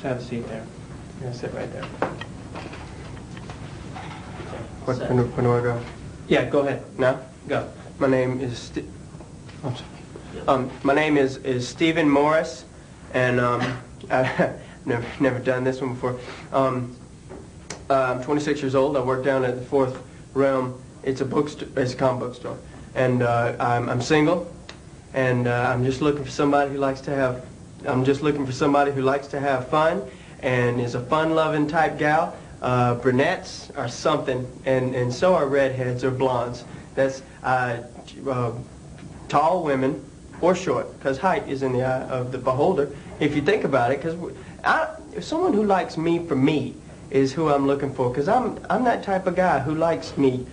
have a seat there. You're going to sit right there. When do I go? Yeah, go ahead. Now, go. My name is my name is Stephen Morris, and I've never done this one before. I'm 26 years old. I work down at the Fourth Realm. It's a bookstore. It's a comic book store, and I'm single, and I'm just looking for somebody who likes to have. I'm just looking for somebody who likes to have fun, and is a fun-loving type gal. Brunettes are something, and so are redheads or blondes. That's tall women or short, because height is in the eye of the beholder. If you think about it, because someone who likes me for me is who I'm looking for, because I'm that type of guy who likes me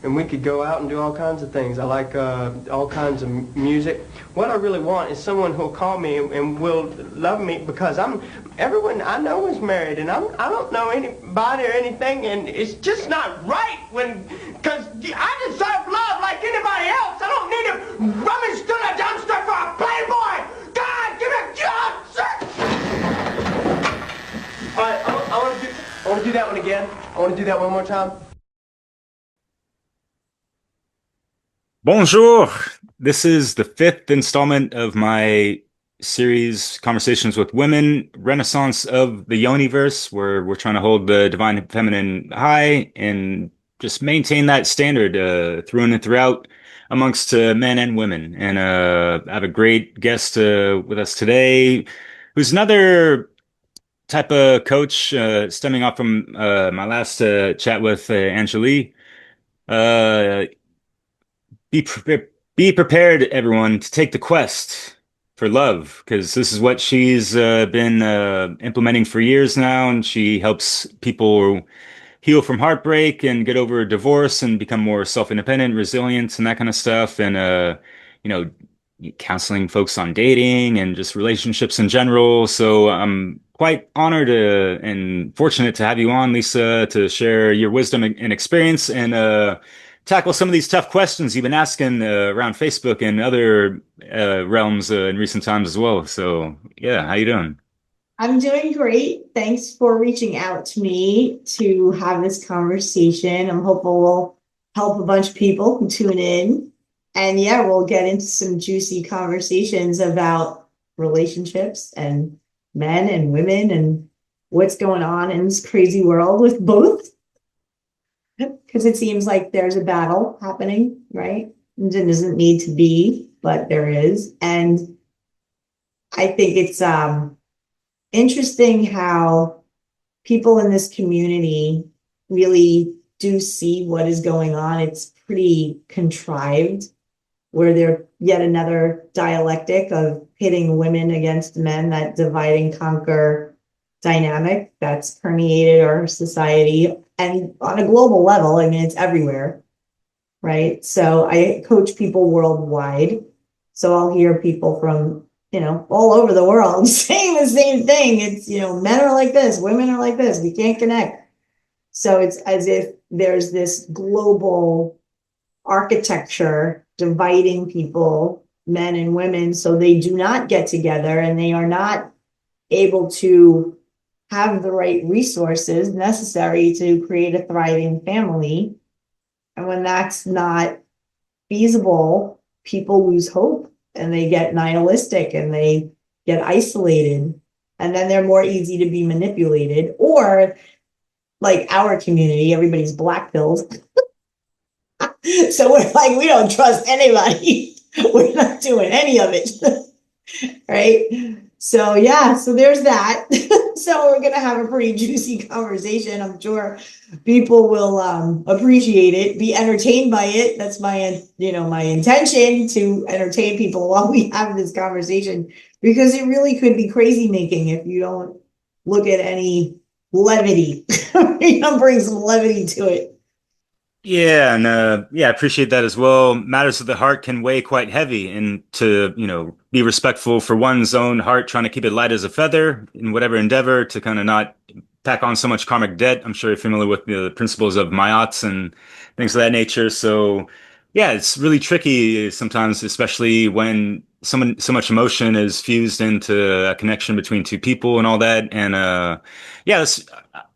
and we could go out and do all kinds of things. I like all kinds of music. What I really want is someone who'll call me and will love me, because everyone I know is married, and I don't know anybody or anything, and it's just not right because I deserve love like anybody else. I don't need to rummage through the dumpster for a playboy. God, give me a job, sir. All right, I want to do that one again. I want to do that one more time. Bonjour! This is the 5th installment of my series, Conversations with Women, Renaissance of the Yoniverse, where we're trying to hold the divine feminine high and just maintain that standard through and throughout amongst men and women. And I have a great guest with us today, who's another type of coach, stemming off from my last chat with Angelique. Be prepared, everyone, to take the quest for love, because this is what she's been implementing for years now, and she helps people heal from heartbreak and get over divorce and become more self-independent, resilient, and that kind of stuff. And you know, counseling folks on dating and just relationships in general. So I'm quite honored and fortunate to have you on, Lisa, to share your wisdom and experience and tackle some of these tough questions you've been asking around Facebook and other realms in recent times as well. So yeah, how you doing? I'm doing great. Thanks for reaching out to me to have this conversation. I'm hopeful we'll help a bunch of people who tune in. And yeah, we'll get into some juicy conversations about relationships and men and women and what's going on in this crazy world with both. Because it seems like there's a battle happening, right? It doesn't need to be, but there is. And I think it's interesting how people in this community really do see what is going on. It's pretty contrived, where they're yet another dialectic of pitting women against men, that divide and conquer dynamic that's permeated our society. And on a global level, I mean, it's everywhere, right? So I coach people worldwide. So I'll hear people from, all over the world saying the same thing. It's, men are like this, women are like this, we can't connect. So it's as if there's this global architecture dividing people, men and women, so they do not get together and they are not able to have the right resources necessary to create a thriving family. And when that's not feasible, people lose hope and they get nihilistic and they get isolated. And then they're more easy to be manipulated. Or like our community, everybody's black pilled. So we're like, we don't trust anybody. We're not doing any of it. Right? So yeah, so there's that. So we're gonna have a pretty juicy conversation. I'm sure people will appreciate it, be entertained by it. That's my my intention, to entertain people while we have this conversation, because it really could be crazy making if you don't look at any levity. Bring some levity to it. Yeah, and I appreciate that as well. Matters of the heart can weigh quite heavy, and to, be respectful for one's own heart, trying to keep it light as a feather in whatever endeavor, to kind of not pack on so much karmic debt. I'm sure you're familiar with the principles of Mayats and things of that nature. So Yeah, it's really tricky sometimes, especially when so much emotion is fused into a connection between two people and all that. And yeah,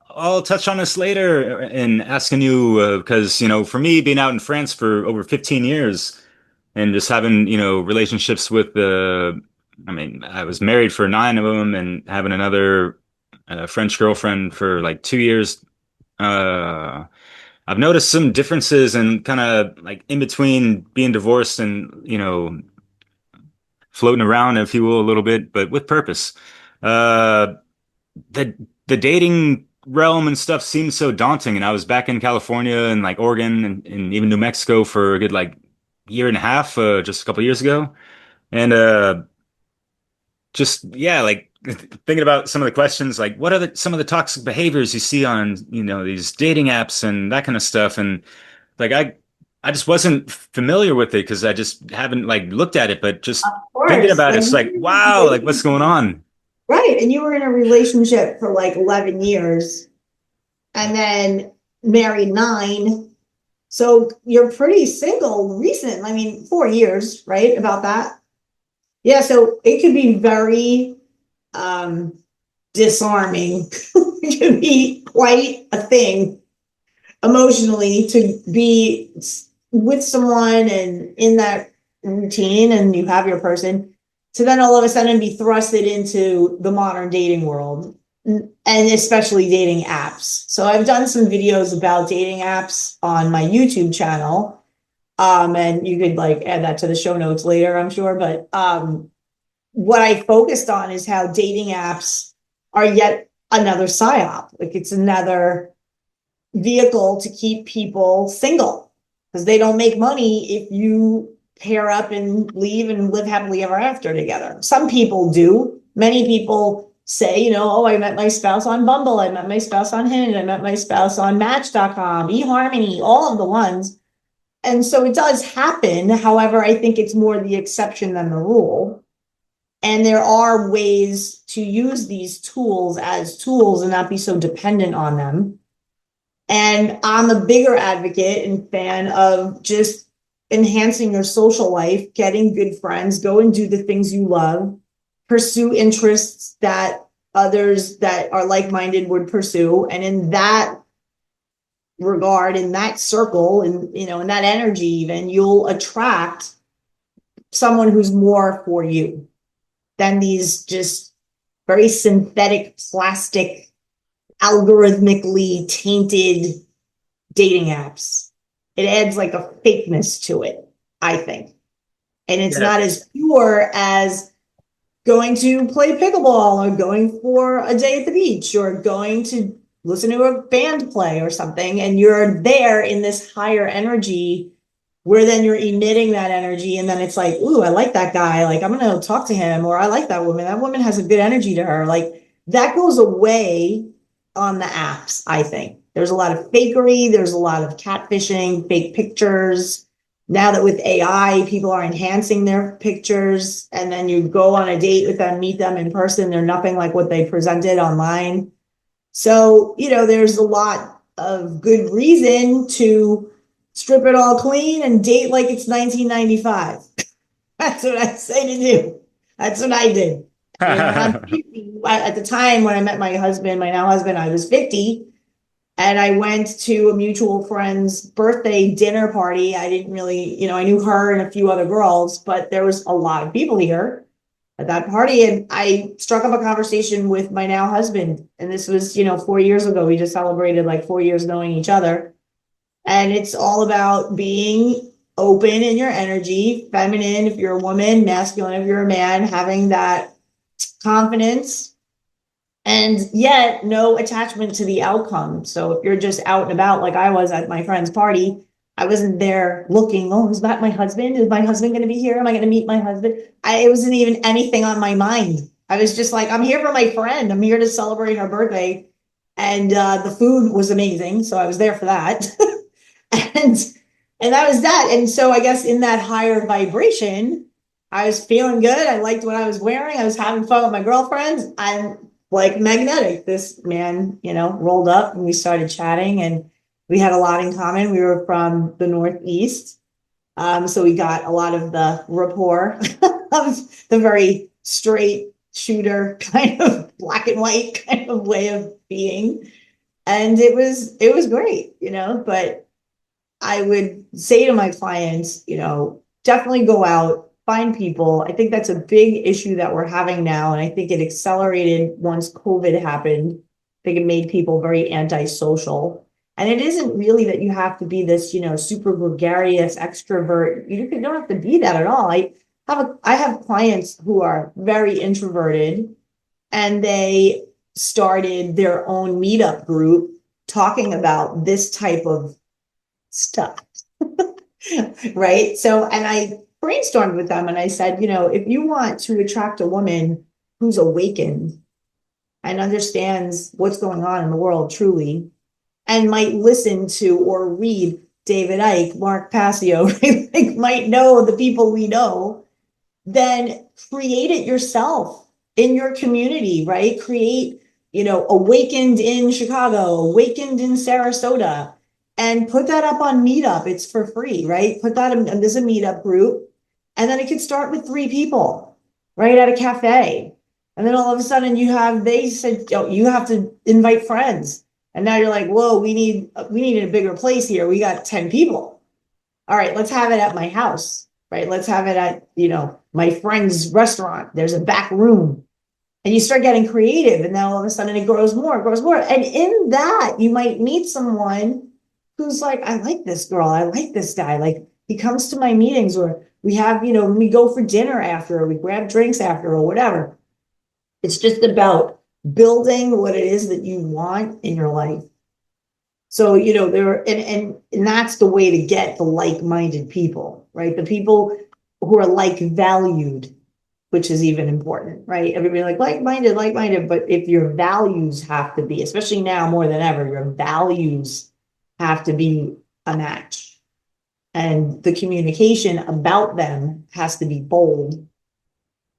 I'll touch on this later in asking you because for me, being out in France for over 15 years and just having relationships with I mean, I was married for 9 of them and having another French girlfriend for like 2 years. Uh, I've noticed some differences and kind of like in between being divorced and, floating around, if you will, a little bit, but with purpose. Uh, the dating realm and stuff seems so daunting. And I was back in California and like Oregon and even New Mexico for a good like year and a half, just a couple years ago. And just yeah, like thinking about some of the questions, like what are some of the toxic behaviors you see on, these dating apps and that kind of stuff. And like I just wasn't familiar with it because I just haven't like looked at it, but just Of thinking course, about it, like it's like, wow, like what's going on? right, and you were in a relationship for like 11 years and then married 9. So you're pretty single recent. I mean, 4 years, right? About that. Yeah, so it could be very um disarming. It could be quite a thing emotionally to be with someone and in that routine and you have your person to then all of a sudden be thrusted into the modern dating world and especially dating apps. So I've done some videos about dating apps on my YouTube channel. And you could like add that to the show notes later, I'm sure. But what I focused on is how dating apps are yet another psyop. Like it's another vehicle to keep people single because they don't make money if you pair up and leave and live happily ever after together. Some people do. Many people say, oh, I met my spouse on Bumble, I met my spouse on Hinge, I met my spouse on Match.com, eHarmony, all of the ones. And so it does happen. However, I think it's more the exception than the rule. And there are ways to use these tools as tools and not be so dependent on them. And I'm a bigger advocate and fan of just enhancing your social life, getting good friends, go and do the things you love, pursue interests that others that are like-minded would pursue. And in that regard, in that circle, and in that energy, even you'll attract someone who's more for you than these just very synthetic, plastic, algorithmically tainted dating apps. It adds like a fakeness to it, I think. And it's not as pure as going to play pickleball or going for a day at the beach or going to listen to a band play or something. And you're there in this higher energy where then you're emitting that energy. And then it's like, ooh, I like that guy. Like, I'm going to talk to him. Or I like that woman. That woman has a good energy to her. Like that goes away on the apps, I think. There's a lot of fakery. There's a lot of catfishing, fake pictures. Now that with AI, people are enhancing their pictures and then you go on a date with them, meet them in person. They're nothing like what they presented online. So, there's a lot of good reason to strip it all clean and date like it's 1995. That's what I say to do. That's what I did. At the time when I met my husband, my now husband, I was 50. And I went to a mutual friend's birthday dinner party. I didn't really, I knew her and a few other girls, but there was a lot of people here at that party. And I struck up a conversation with my now husband. And this was, 4 years ago. We just celebrated like 4 years knowing each other. And it's all about being open in your energy, feminine if you're a woman, masculine if you're a man, having that confidence and yet no attachment to the outcome. So if you're just out and about like I was at my friend's party, I wasn't there looking, oh, is that my husband? Is my husband going to be here? Am I going to meet my husband? It wasn't even anything on my mind. I was just like, I'm here for my friend. I'm here to celebrate her birthday. And the food was amazing. So I was there for that. and that was that. And so I guess in that higher vibration, I was feeling good. I liked what I was wearing. I was having fun with my girlfriends. I'm like magnetic. This man, rolled up and we started chatting and we had a lot in common. We were from the Northeast. So we got a lot of the rapport of the very straight shooter kind of black and white kind of way of being. And it was great, but I would say to my clients, definitely go out, find people. I think that's a big issue that we're having now. And I think it accelerated once COVID happened. I think it made people very antisocial. And it isn't really that you have to be this, super gregarious extrovert. You don't have to be that at all. I have clients who are very introverted, and they started their own meetup group talking about this type of stuff. Right. So, and I brainstormed with them and I said, if you want to attract a woman who's awakened and understands what's going on in the world truly, and might listen to or read David Icke, Mark Passio, like might know the people we know, then create it yourself in your community, right? Create, Awakened in Chicago, Awakened in Sarasota, and put that up on Meetup. It's for free, right? Put that in, there's a Meetup group, and then it could start with 3 people, right, at a cafe. And then all of a sudden they said, you have to invite friends. And now you're like, whoa, we need a bigger place here. We got 10 people. All right, let's have it at my house, right? Let's have it at, my friend's restaurant. There's a back room. And you start getting creative, and then all of a sudden it grows more. And in that, you might meet someone who's like, I like this girl. I like this guy. Like, he comes to my meetings, or we have, we go for dinner after, or we grab drinks after, or whatever. It's just about building what it is that you want in your life. So, and that's the way to get the like-minded people, right? The people who are like-valued, which is even important, right? Everybody like-minded, but if your values have to be, especially now more than ever, your values have to be a match. And the communication about them has to be bold.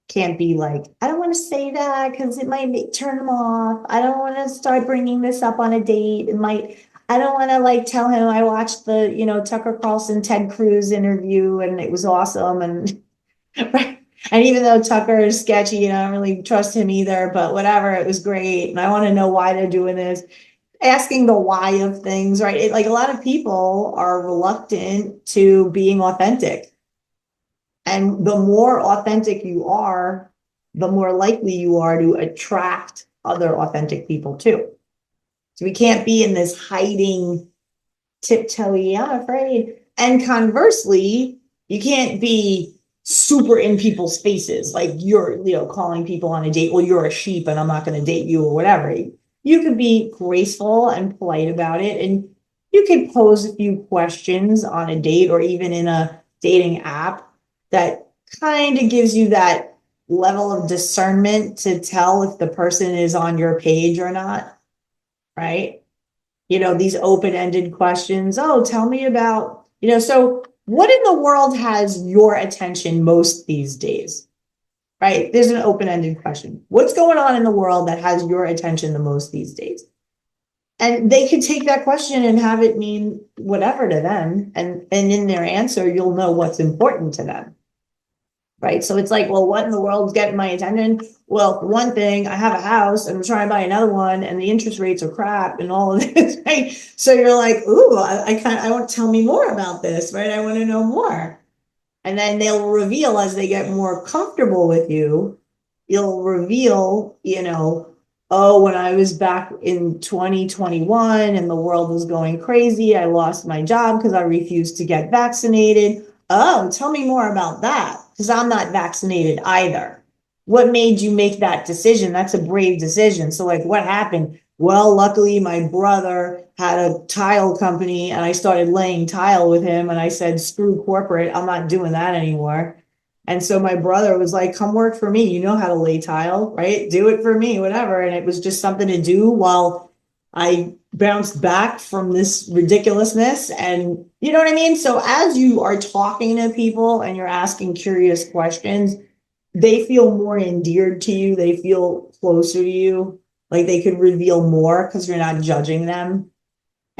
Can't be like, I don't want to say that because it might turn them off. I don't want to start bringing this up on a date. I don't want to tell him I watched the, Tucker Carlson, Ted Cruz interview and it was awesome. And right. And even though Tucker is sketchy and I don't really trust him either, but whatever, it was great. And I want to know why they're doing this. Asking the why of things, right? A lot of people are reluctant to being authentic. And the more authentic you are, the more likely you are to attract other authentic people too. So we can't be in this hiding, tiptoey, I'm afraid. And conversely, you can't be super in people's faces, like you're, calling people on a date, well, you're a sheep and I'm not going to date you or whatever. You could be graceful and polite about it. And you could pose a few questions on a date or even in a dating app that kind of gives you that level of discernment to tell if the person is on your page or not, right? These open-ended questions. Oh, tell me about, so what in the world has your attention most these days, right? There's an open-ended question. What's going on in the world that has your attention the most these days? And they could take that question and have it mean whatever to them. And in their answer, you'll know what's important to them. Right. So it's like, well, what in the world's getting my attention? Well, for one thing, I have a house and I'm trying to buy another one and the interest rates are crap and all of this. Right. So you're like, ooh, I want to tell me more about this. Right. I want to know more. And then they'll reveal as they get more comfortable with you, you'll reveal, oh, when I was back in 2021 and the world was going crazy, I lost my job because I refused to get vaccinated. Oh, tell me more about that. Because I'm not vaccinated either. What made you make that decision? That's a brave decision. So what happened? Well, luckily my brother had a tile company and I started laying tile with him and I said, screw corporate. I'm not doing that anymore. And so my brother was like, come work for me. You know how to lay tile, right? Do it for me, whatever. And it was just something to do while I bounced back from this ridiculousness. And you know what I mean? So as you are talking to people and you're asking curious questions, they feel more endeared to you. They feel closer to you. Like they could reveal more because you're not judging them.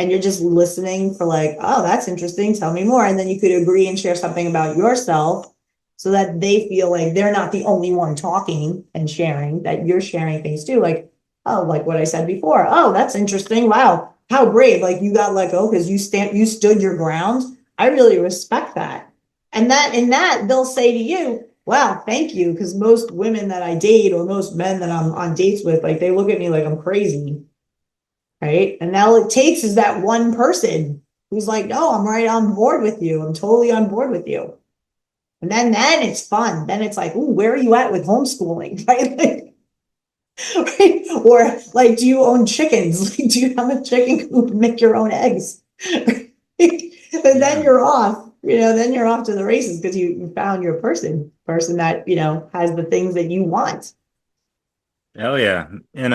and you're just listening for like, oh, that's interesting, tell me more. And then you could agree and share something about yourself so that they feel like they're not the only one talking and sharing, that you're sharing things too. Like, oh, like what I said before. Oh, that's interesting. Wow. How brave. Like you got let go because you stood your ground. I really respect that. And that they'll say to you, wow, thank you. Because most women that I date or most men that I'm on dates with, like they look at me like I'm crazy. Right. And all it takes is that one person who's like, no, I'm right on board with you. I'm totally on board with you. And then it's fun. Then it's like, ooh, where are you at with homeschooling? Right? Right? Or like, do you own chickens? Like, do you have a chicken coop and make your own eggs? And then you're off, then you're off to the races because you found your person that, has the things that you want. Hell yeah. And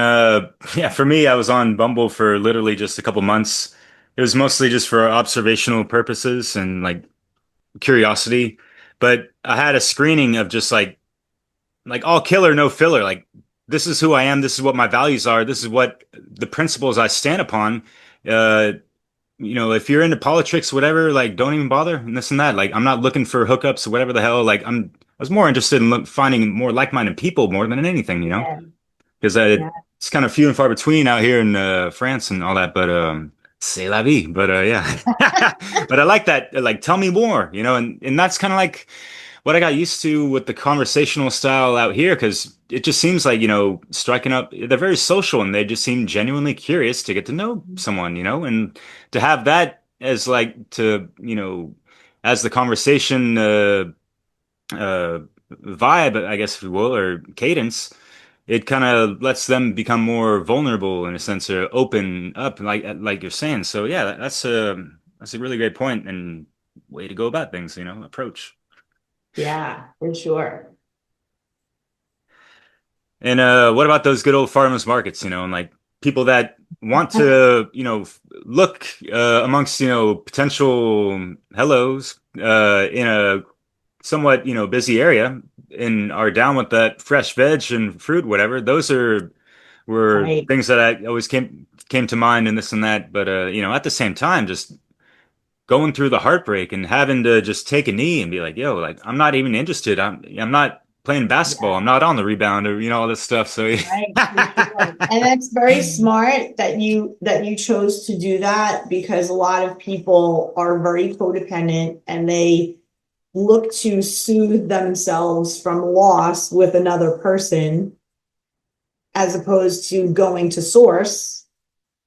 yeah, for me, I was on Bumble for literally just a couple months. It was mostly just for observational purposes and like curiosity. But I had a screening of just like all killer, no filler. Like this is who I am, this is what my values are, this is what the principles I stand upon. Uh if you're into politics, whatever, like don't even bother and this and that. Like I'm not looking for hookups or whatever the hell. Like I was more interested in finding more like-minded people more than anything, Yeah. because Yeah. it's kind of few and far between out here in France and all that. But c'est la vie. But yeah, but I like that. Like, tell me more, and that's kind of like what I got used to with the conversational style out here, because it just seems like striking up. They're very social and they just seem genuinely curious to get to know someone, and to have that as like to as the conversation vibe, I guess if you will, or cadence, it kind of lets them become more vulnerable in a sense, or open up, like you're saying. So yeah, that's a really great point and way to go about things, approach. Yeah, for sure. And what about those good old farmers markets, and like people that want to, look amongst, potential hellos in a somewhat, busy area and are down with that fresh veg and fruit, whatever. Those were Right. things that I always came to mind and this and that. But at the same time, just going through the heartbreak and having to just take a knee and be like, yo, like I'm not even interested. I'm not playing basketball. Yeah. I'm not on the rebound or all this stuff. So Right, for sure. And that's very smart that you chose to do that because a lot of people are very codependent and they look to soothe themselves from loss with another person as opposed to going to source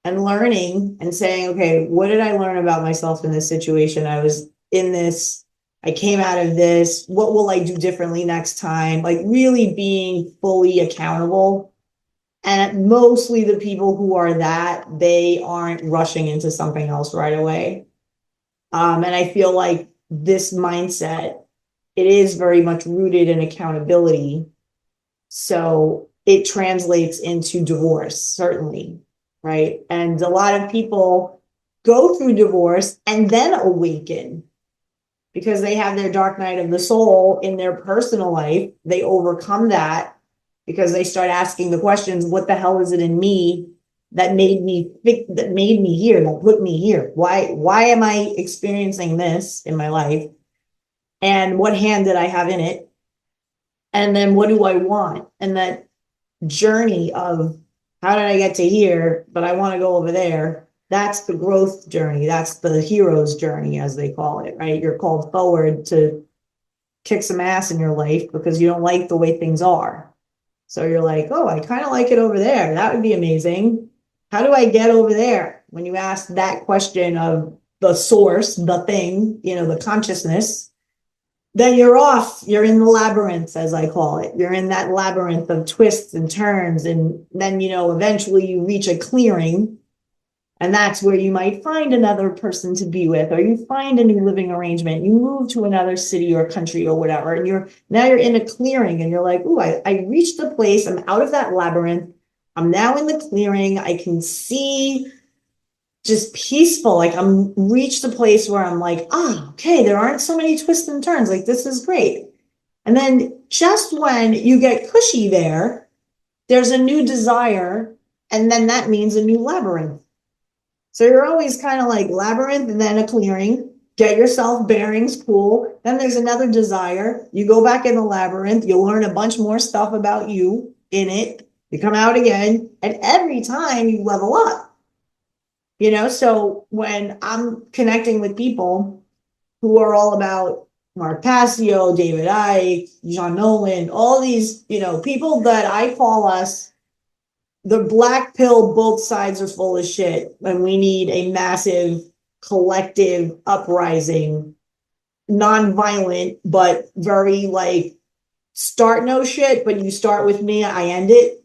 and learning and saying, okay, what did I learn about myself in this situation? I was in this, I came out of this. What will I do differently next time? Like really being fully accountable. And mostly the people who are that, they aren't rushing into something else right away. And I feel like this mindset, it is very much rooted in accountability. So it translates into divorce, certainly, right? And a lot of people go through divorce and then awaken because they have their dark night of the soul in their personal life. They overcome that because they start asking the questions, what the hell is it in me that made me here, that put me here? Why am I experiencing this in my life? And what hand did I have in it? And then what do I want? And that journey of how did I get to here, but I want to go over there. That's the growth journey. That's the hero's journey, as they call it, right? You're called forward to kick some ass in your life because you don't like the way things are. So you're like, oh, I kind of like it over there. That would be amazing. How do I get over there? When you ask that question of the source, the thing, the consciousness, then you're off. You're in the labyrinth, as I call it. You're in that labyrinth of twists and turns. And then, eventually you reach a clearing. And that's where you might find another person to be with, or you find a new living arrangement. You move to another city or country or whatever. And you're in a clearing and you're like, ooh, I reached the place. I'm out of that labyrinth. I'm now in the clearing. I can see just peaceful. Like I'm reached a place where I'm like, okay, there aren't so many twists and turns. Like this is great. And then just when you get cushy there's a new desire. And then that means a new labyrinth. So you're always kind of like labyrinth and then a clearing. Get yourself bearings, cool. Then there's another desire. You go back in the labyrinth. You'll learn a bunch more stuff about you in it. You come out again. And every time you level up. You know, so when I'm connecting with people who are all about Mark Passio, David Icke, John Nolan, all these, you know, people that I call us the black pill, both sides are full of shit, and we need a massive collective uprising, non-violent, but very like start no shit, but you start with me, I end it.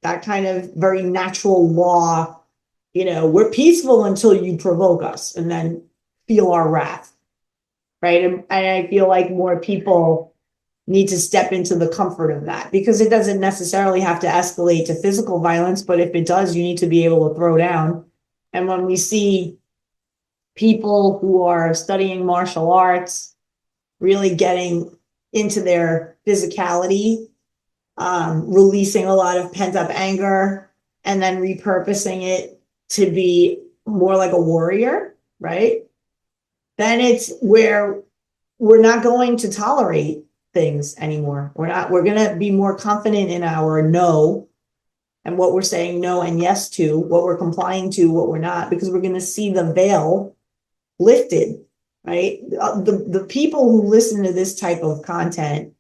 That kind of very natural law. You know, we're peaceful until you provoke us and then feel our wrath. Right. And I feel like more people need to step into the comfort of that, because it doesn't necessarily have to escalate to physical violence. But if it does, you need to be able to throw down. And when we see people who are studying martial arts really getting into their physicality, releasing a lot of pent up anger and then repurposing it to be more like a warrior, right? Then it's where we're not going to tolerate things anymore. We're going to be more confident in our no and what we're saying no and yes to, what we're complying to, what we're not, because we're going to see the veil lifted, right? The people who listen to this type of content,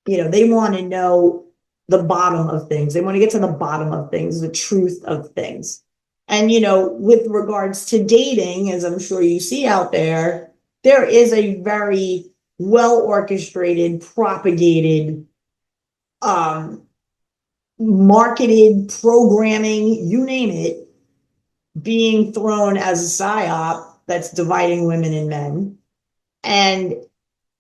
you know, they want to know the bottom of things. They want to get to the bottom of things, the truth of things. And, you know, with regards to dating, as I'm sure you see out there, there is a very well orchestrated, propagated, marketed programming, you name it, being thrown as a psyop that's dividing women and men. And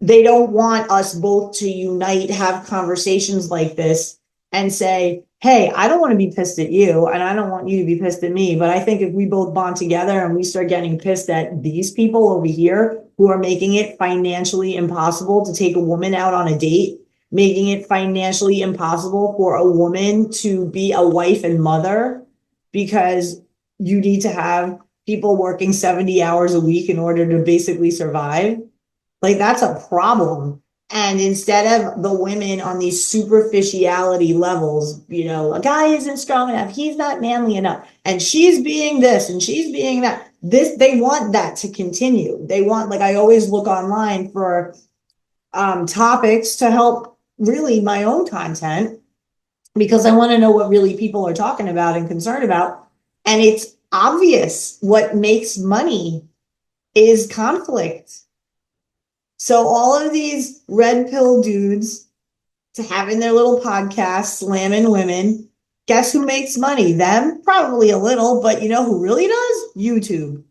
they don't want us both to unite, have conversations like this and say, hey, I don't want to be pissed at you and I don't want you to be pissed at me. But I think if we both bond together and we start getting pissed at these people over here who are making it financially impossible to take a woman out on a date, making it financially impossible for a woman to be a wife and mother, because you need to have people working 70 hours a week in order to basically survive. Like, that's a problem. And instead of the women on these superficiality levels, you know, a guy isn't strong enough, he's not manly enough, and she's being this and she's being that. They want that to continue. They want, like, I always look online for topics to help really my own content, because I want to know what really people are talking about and concerned about. And it's obvious what makes money is conflict. So all of these red pill dudes to having their little podcast slamming women, guess who makes money? Them? Probably a little, but you know who really does? YouTube.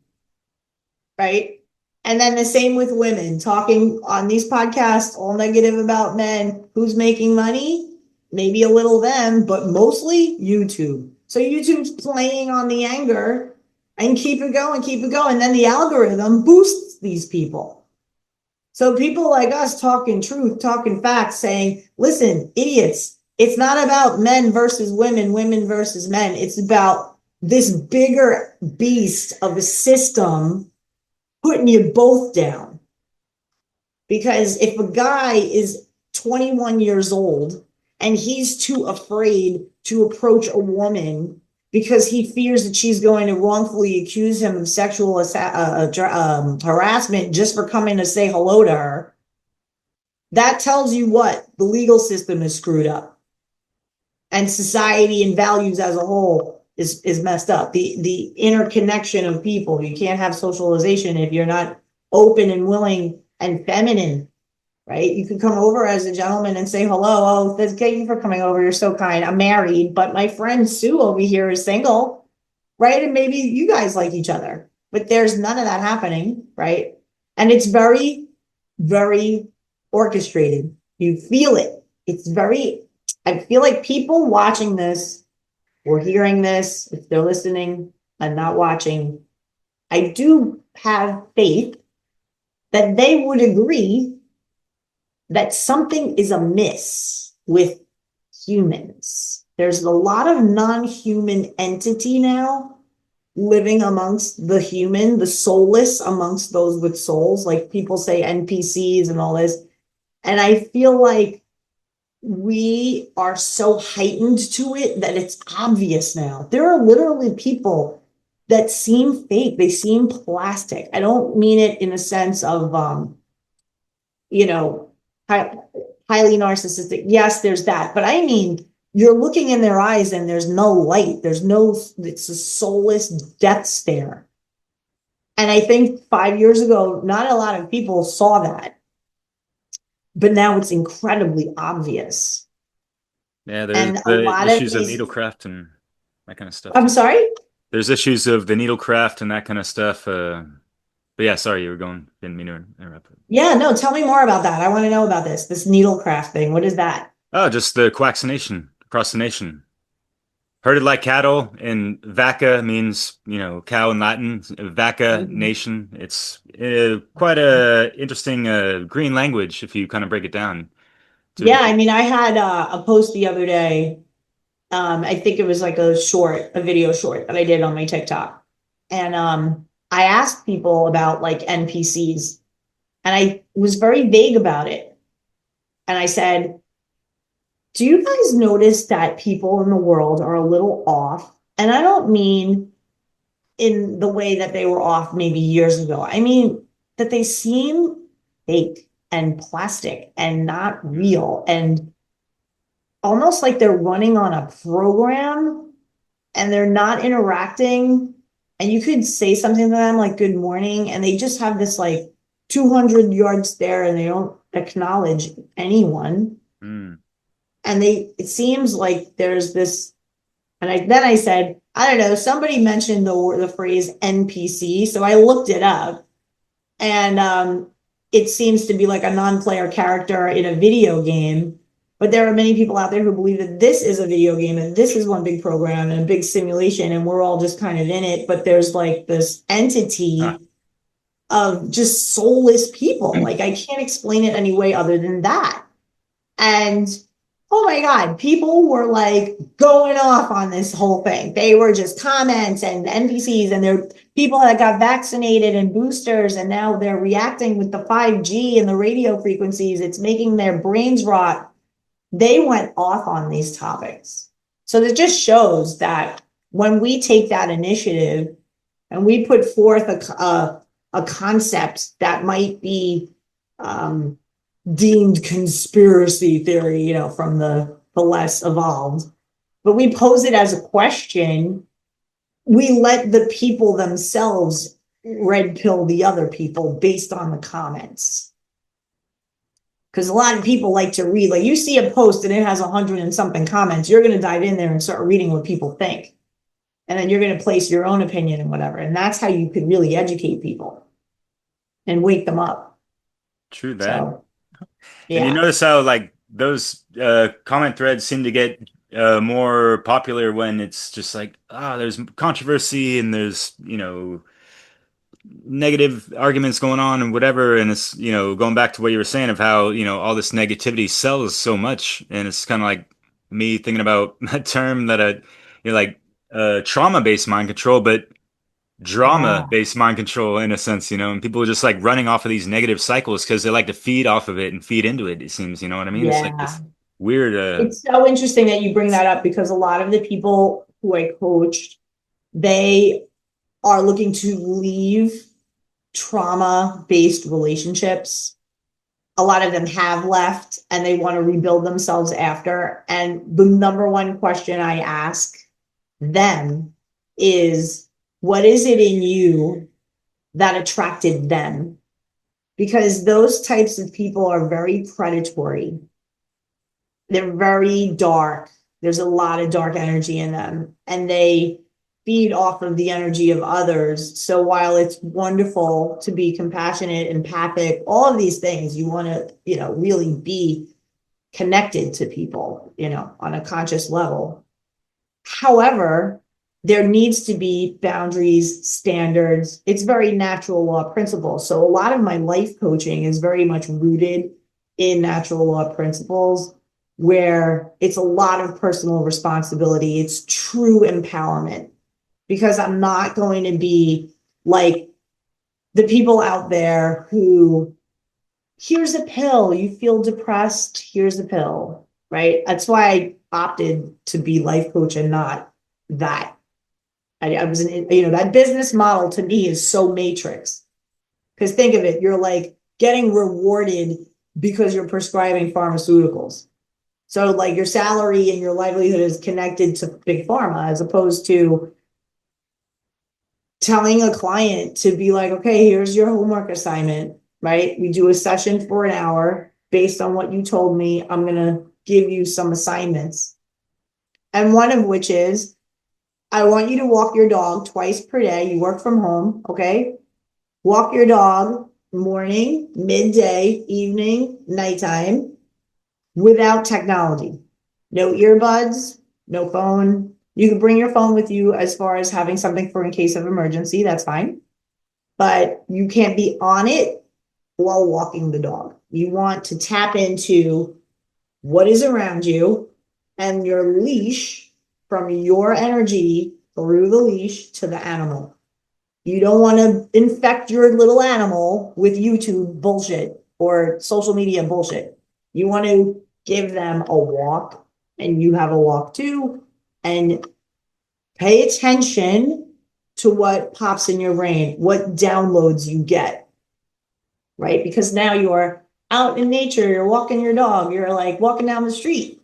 Right? And then the same with women, talking on these podcasts, all negative about men. Who's making money? Maybe a little them, but mostly YouTube. So YouTube's playing on the anger and keep it going, keep it going. And then the algorithm boosts these people. So people like us talking truth, talking facts, saying, listen, idiots, it's not about men versus women, women versus men. It's about this bigger beast of a system putting you both down. Because if a guy is 21 years old and he's too afraid to approach a woman because he fears that she's going to wrongfully accuse him of sexual harassment just for coming to say hello to her, that tells you what? The legal system is screwed up. And society and values as a whole is messed up. The interconnection of people. You can't have socialization if you're not open and willing and feminine. Right? You can come over as a gentleman and say hello. Oh, thank you for coming over. You're so kind. I'm married, but my friend Sue over here is single. Right? And maybe you guys like each other, but there's none of that happening. Right? And it's very, very orchestrated. You feel it. It's very, I feel like people watching this or hearing this, if they're listening and not watching, I do have faith that they would agree that something is amiss with humans. There's a lot of non-human entity now living amongst the human, the soulless amongst those with souls. Like people say NPCs and all this. And I feel like we are so heightened to it that it's obvious now. There are literally people that seem fake. They seem plastic. I don't mean it in a sense of, you know, highly narcissistic. Yes, there's that. But I mean, you're looking in their eyes and there's no light. It's a soulless death stare. And I think 5 years ago, not a lot of people saw that. But now it's incredibly obvious. Yeah, there's And a the lot of issues of these, needlecraft and that kind of stuff I'm too. sorry? There's issues of the needlecraft and that kind of stuff. But yeah, sorry, you were going. Didn't mean to interrupt. Yeah, no, tell me more about that. I want to know about this needlecraft thing. What is that? Oh, just the quaccination across the nation. Herded like cattle, and vaca means, cow in Latin. Vaca nation. It's quite a interesting green language if you kind of break it down to a Yeah, degree. I mean, I had a post the other day. I think it was like a video short that I did on my TikTok. And I asked people about like NPCs, and I was very vague about it. And I said, do you guys notice that people in the world are a little off? And I don't mean in the way that they were off maybe years ago. I mean that they seem fake and plastic and not real and almost like they're running on a program and they're not interacting. And you could say something to them like good morning, and they just have this like 200-yard stare and they don't acknowledge anyone. Mm. And it seems like there's this, and then I said, I don't know, somebody mentioned the phrase NPC. So I looked it up, and it seems to be like a non-player character in a video game. But there are many people out there who believe that this is a video game and this is one big program and a big simulation, and we're all just kind of in it. But there's like this entity of just soulless people. Like I can't explain it any way other than that. And oh my God, people were like going off on this whole thing. They were just comments and NPCs, and they're people that got vaccinated and boosters, and now they're reacting with the 5G and the radio frequencies. It's making their brains rot. They went off on these topics. So it just shows that when we take that initiative and we put forth a concept that might be deemed conspiracy theory, from the less evolved, but we pose it as a question, we let the people themselves red pill the other people based on the comments. Because a lot of people like to read, like you see a post and it has 100 and something comments, you're going to dive in there and start reading what people think. And then you're going to place your own opinion and whatever. And that's how you could really educate people and wake them up. True that. So, yeah. And you notice how like those comment threads seem to get more popular when it's just like, there's controversy and there's, negative arguments going on and whatever. And it's, going back to what you were saying of how, all this negativity sells so much. And it's kind of like me thinking about a term that like trauma-based mind control, but drama-based mind control in a sense, and people are just like running off of these negative cycles because they like to feed off of it and feed into it, it seems, you know what I mean? It's like this weird It's so interesting that you bring that up, because a lot of the people who I coached, they are looking to leave trauma-based relationships. A lot of them have left and they want to rebuild themselves after. And the number one question I ask them is, what is it in you that attracted them? Because those types of people are very predatory. They're very dark. There's a lot of dark energy in them, and they feed off of the energy of others. So while it's wonderful to be compassionate, empathic, all of these things, you want to, really be connected to people, on a conscious level. However, there needs to be boundaries, standards. It's very natural law principles. So a lot of my life coaching is very much rooted in natural law principles, where it's a lot of personal responsibility. It's true empowerment. because I'm not going to be like the people out there who, here's a pill, you feel depressed, here's a pill, right? That's why I opted to be life coach and not that. I was in, that business model to me is so matrix. Because think of it, you're like getting rewarded because you're prescribing pharmaceuticals. So like your salary and your livelihood is connected to big pharma, as opposed to telling a client to be like, okay, here's your homework assignment, right? We do a session for an hour based on what you told me. I'm going to give you some assignments. And one of which is, I want you to walk your dog twice per day. You work from home, okay? Walk your dog morning, midday, evening, nighttime, without technology. No earbuds, no phone. You can bring your phone with you as far as having something for in case of emergency, that's fine. But you can't be on it while walking the dog. You want to tap into what is around you and your leash from your energy through the leash to the animal. You don't want to infect your little animal with YouTube bullshit or social media bullshit. You want to give them a walk, and you have a walk too, and pay attention to what pops in your brain, what downloads you get, right? Because now you're out in nature, you're walking your dog, you're like walking down the street,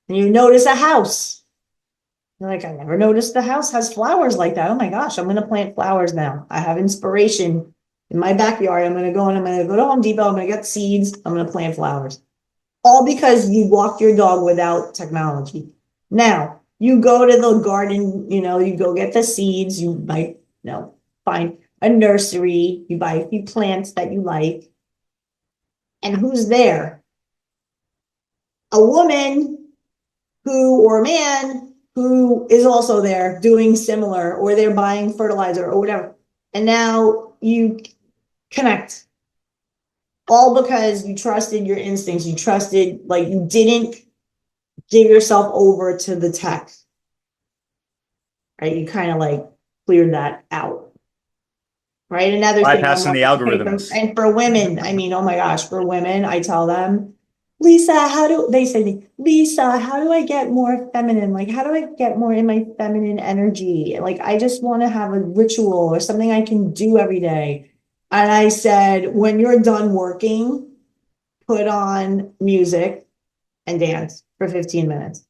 and you notice a house. You're like, I never noticed the house has flowers like that. Oh my gosh, I'm going to plant flowers now. I have inspiration in my backyard. I'm going to go to Home Depot. I'm going to get seeds. I'm going to plant flowers. All because you walked your dog without technology. Now, you go to the garden, you go get the seeds. You might, find a nursery. You buy a few plants that you like. And who's there? A woman or a man who is also there doing similar, or they're buying fertilizer or whatever. And now you connect. All because you trusted your instincts. You trusted, like, you didn't give yourself over to the tech. Right? You kind of like cleared that out. Right? Another thing. Bypassing the algorithms. And for women, I mean, oh my gosh, for women, I tell them, Lisa, how do I get more feminine? Like, how do I get more in my feminine energy? Like, I just want to have a ritual or something I can do every day. And I said, when you're done working, put on music and dance for 15 minutes.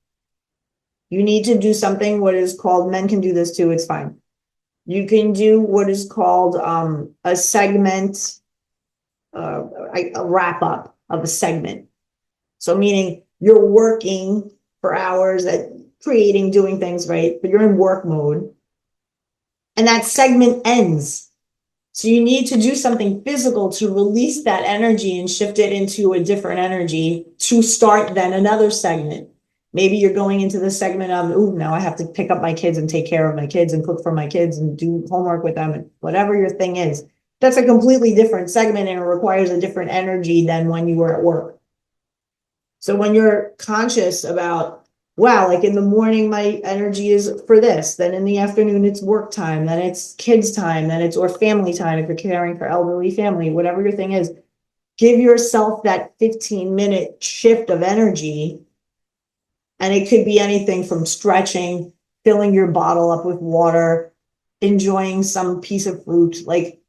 You need to do something what is called, men can do this too, it's fine. You can do what is called a segment, a wrap up of a segment. So meaning you're working for hours at creating, doing things, right? But you're in work mode. And that segment ends. So you need to do something physical to release that energy and shift it into a different energy to start then another segment. Maybe you're going into the segment of, now I have to pick up my kids and take care of my kids and cook for my kids and do homework with them, and whatever your thing is. That's a completely different segment, and it requires a different energy than when you were at work. So when you're conscious about, wow, like in the morning, my energy is for this, then in the afternoon, it's work time, then it's kids time, then it's, or family time, if you're caring for elderly family, whatever your thing is, give yourself that 15-minute shift of energy. And it could be anything from stretching, filling your bottle up with water, enjoying some piece of fruit, like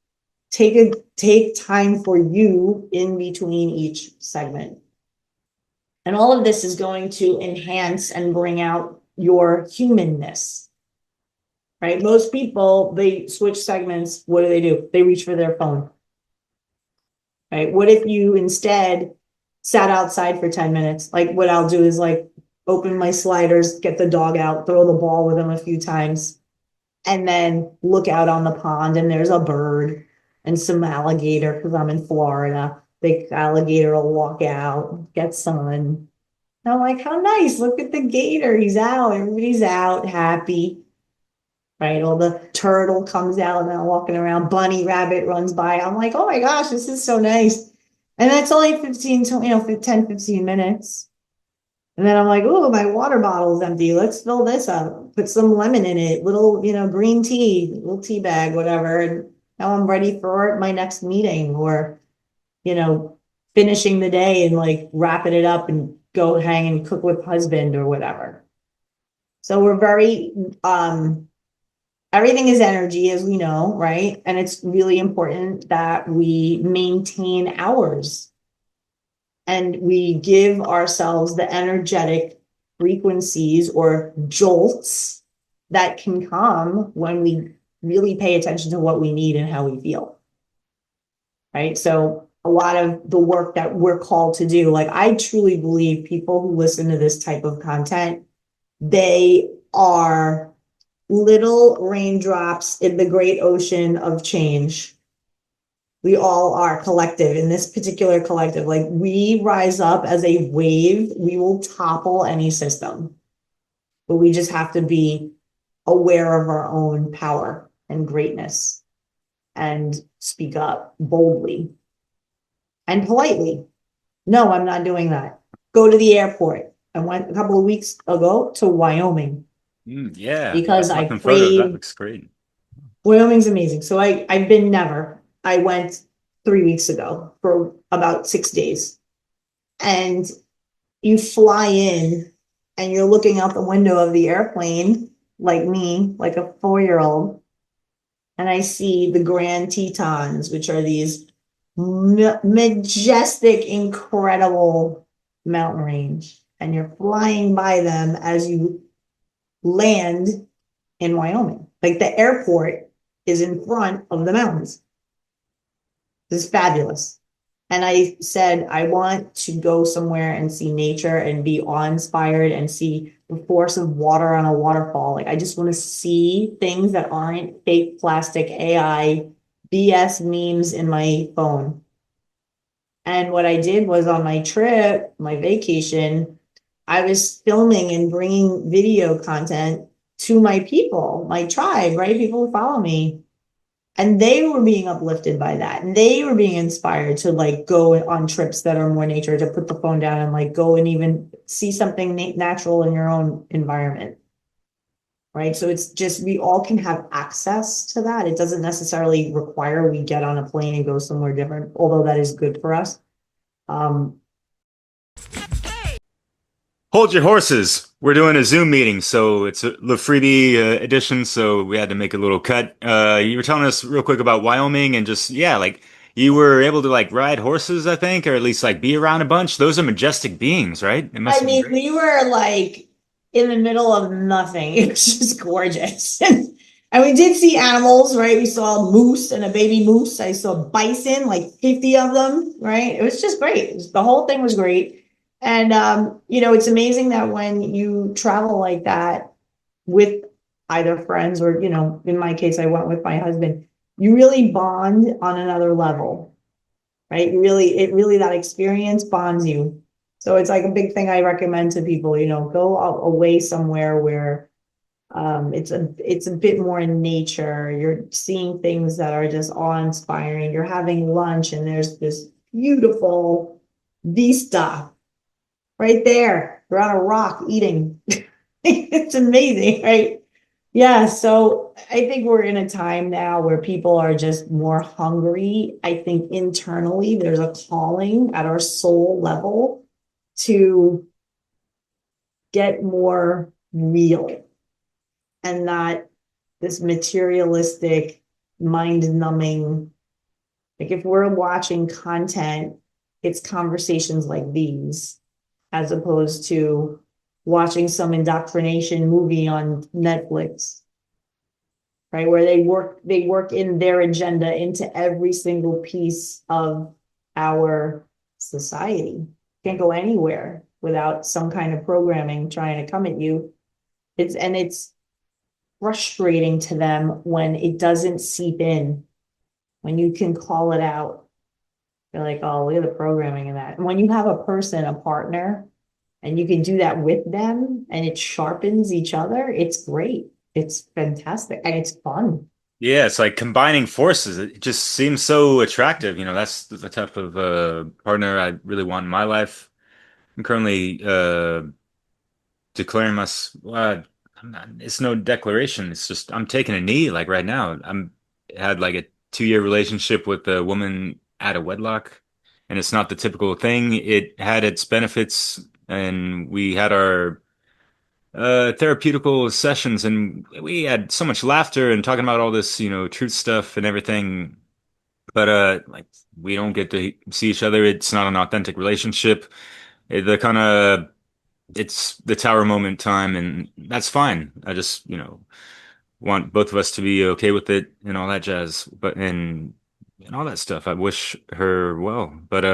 take time for you in between each segment. And all of this is going to enhance and bring out your humanness, right? Most people, they switch segments. What do? They reach for their phone, right? What if you instead sat outside for 10 minutes? Like what I'll do is like open my sliders, get the dog out, throw the ball with him a few times, and then look out on the pond and there's a bird and some alligator because I'm in Florida. Big alligator will walk out, get sun. And I'm like, how nice. Look at the gator. He's out. Everybody's out, happy. Right? All the turtle comes out and they're walking around. Bunny rabbit runs by. I'm like, oh my gosh, this is so nice. And that's only 10, 15 minutes. And then I'm like, oh, my water bottle's empty. Let's fill this up. Put some lemon in it, little, green tea, little tea bag, whatever. And now I'm ready for my next meeting or, you know, finishing the day and like wrapping it up and go hang and cook with husband or whatever. So we're very, everything is energy, as we know, right? And it's really important that we maintain ours and we give ourselves the energetic frequencies or jolts that can come when we really pay attention to what we need and how we feel. Right. So a lot of the work that we're called to do, like I truly believe people who listen to this type of content, they are little raindrops in the great ocean of change. We all are collective in this particular collective. Like we rise up as a wave, we will topple any system, but we just have to be aware of our own power and greatness and speak up boldly and politely. No, I'm not doing that. Go to the airport. I went a couple of weeks ago to Wyoming Yeah, because I've I some photos. That prayed. looks great. Wyoming's amazing. So I've been never. I went 3 weeks ago for about 6 days. And you fly in and you're looking out the window of the airplane, like me, like a 4-year-old, and I see the Grand Tetons, which are these majestic, incredible mountain range. And you're flying by them as you land in Wyoming. Like the airport is in front of the mountains. This is fabulous. And I said, I want to go somewhere and see nature and be awe-inspired and see the force of water on a waterfall. Like, I just want to see things that aren't fake plastic AI BS memes in my phone. And what I did was on my trip, my vacation, I was filming and bringing video content to my people, my tribe, right? People who follow me. And they were being uplifted by that. And they were being inspired to like go on trips that are more nature, to put the phone down and like go and even see something natural in your own environment. Right. So it's just, we all can have access to that. It doesn't necessarily require we get on a plane and go somewhere different, although that is good for us. Hold your horses. We're doing a Zoom meeting, so it's a the freebie edition, so we had to make a little cut. You were telling us real quick about Wyoming and just, yeah, like you were able to like ride horses, I think, or at least like be around a bunch. Those are majestic beings, right? It must I have been mean, great. we were like in the middle of nothing. It was just gorgeous. And we did see animals, right? We saw a moose and a baby moose. I saw bison, like 50 of them, right? It was just great. The whole thing was great. And it's amazing that when you travel like that with either friends or, in my case, I went with my husband, you really bond on another level, right? It really, that experience bonds you. So it's like a big thing I recommend to people, go away somewhere where it's a bit more in nature. You're seeing things that are just awe-inspiring. You're having lunch and there's this beautiful vista right there. You're on a rock eating. It's amazing, right? Yeah, so I think we're in a time now where people are just more hungry. I think internally there's a calling at our soul level to get more real and not this materialistic, mind numbing. Like if we're watching content, it's conversations like these, as opposed to watching some indoctrination movie on Netflix, right? Where they work in their agenda into every single piece of our society. Can't go anywhere without some kind of programming trying to come at you. It's frustrating to them when it doesn't seep in, when you can call it out. You're like, oh, look at the programming in that. And when you have a person, a partner, and you can do that with them and it sharpens each other, it's great. It's fantastic and it's fun. Yeah, it's like combining forces. It just seems so attractive. That's the type of partner I really want in my life. I'm currently declaring it's no declaration. It's just I'm taking a knee like right now. I'm had like a 2 year relationship with a woman out of wedlock, and it's not the typical thing. It had its benefits, and we had our therapeutical sessions, and we had so much laughter and talking about all this, truth stuff and everything. But like we don't get to see each other. It's not an authentic relationship. The kind of it's the tower moment time, and that's fine. I just, want both of us to be okay with it and all that jazz, but and all that stuff. I wish her well, but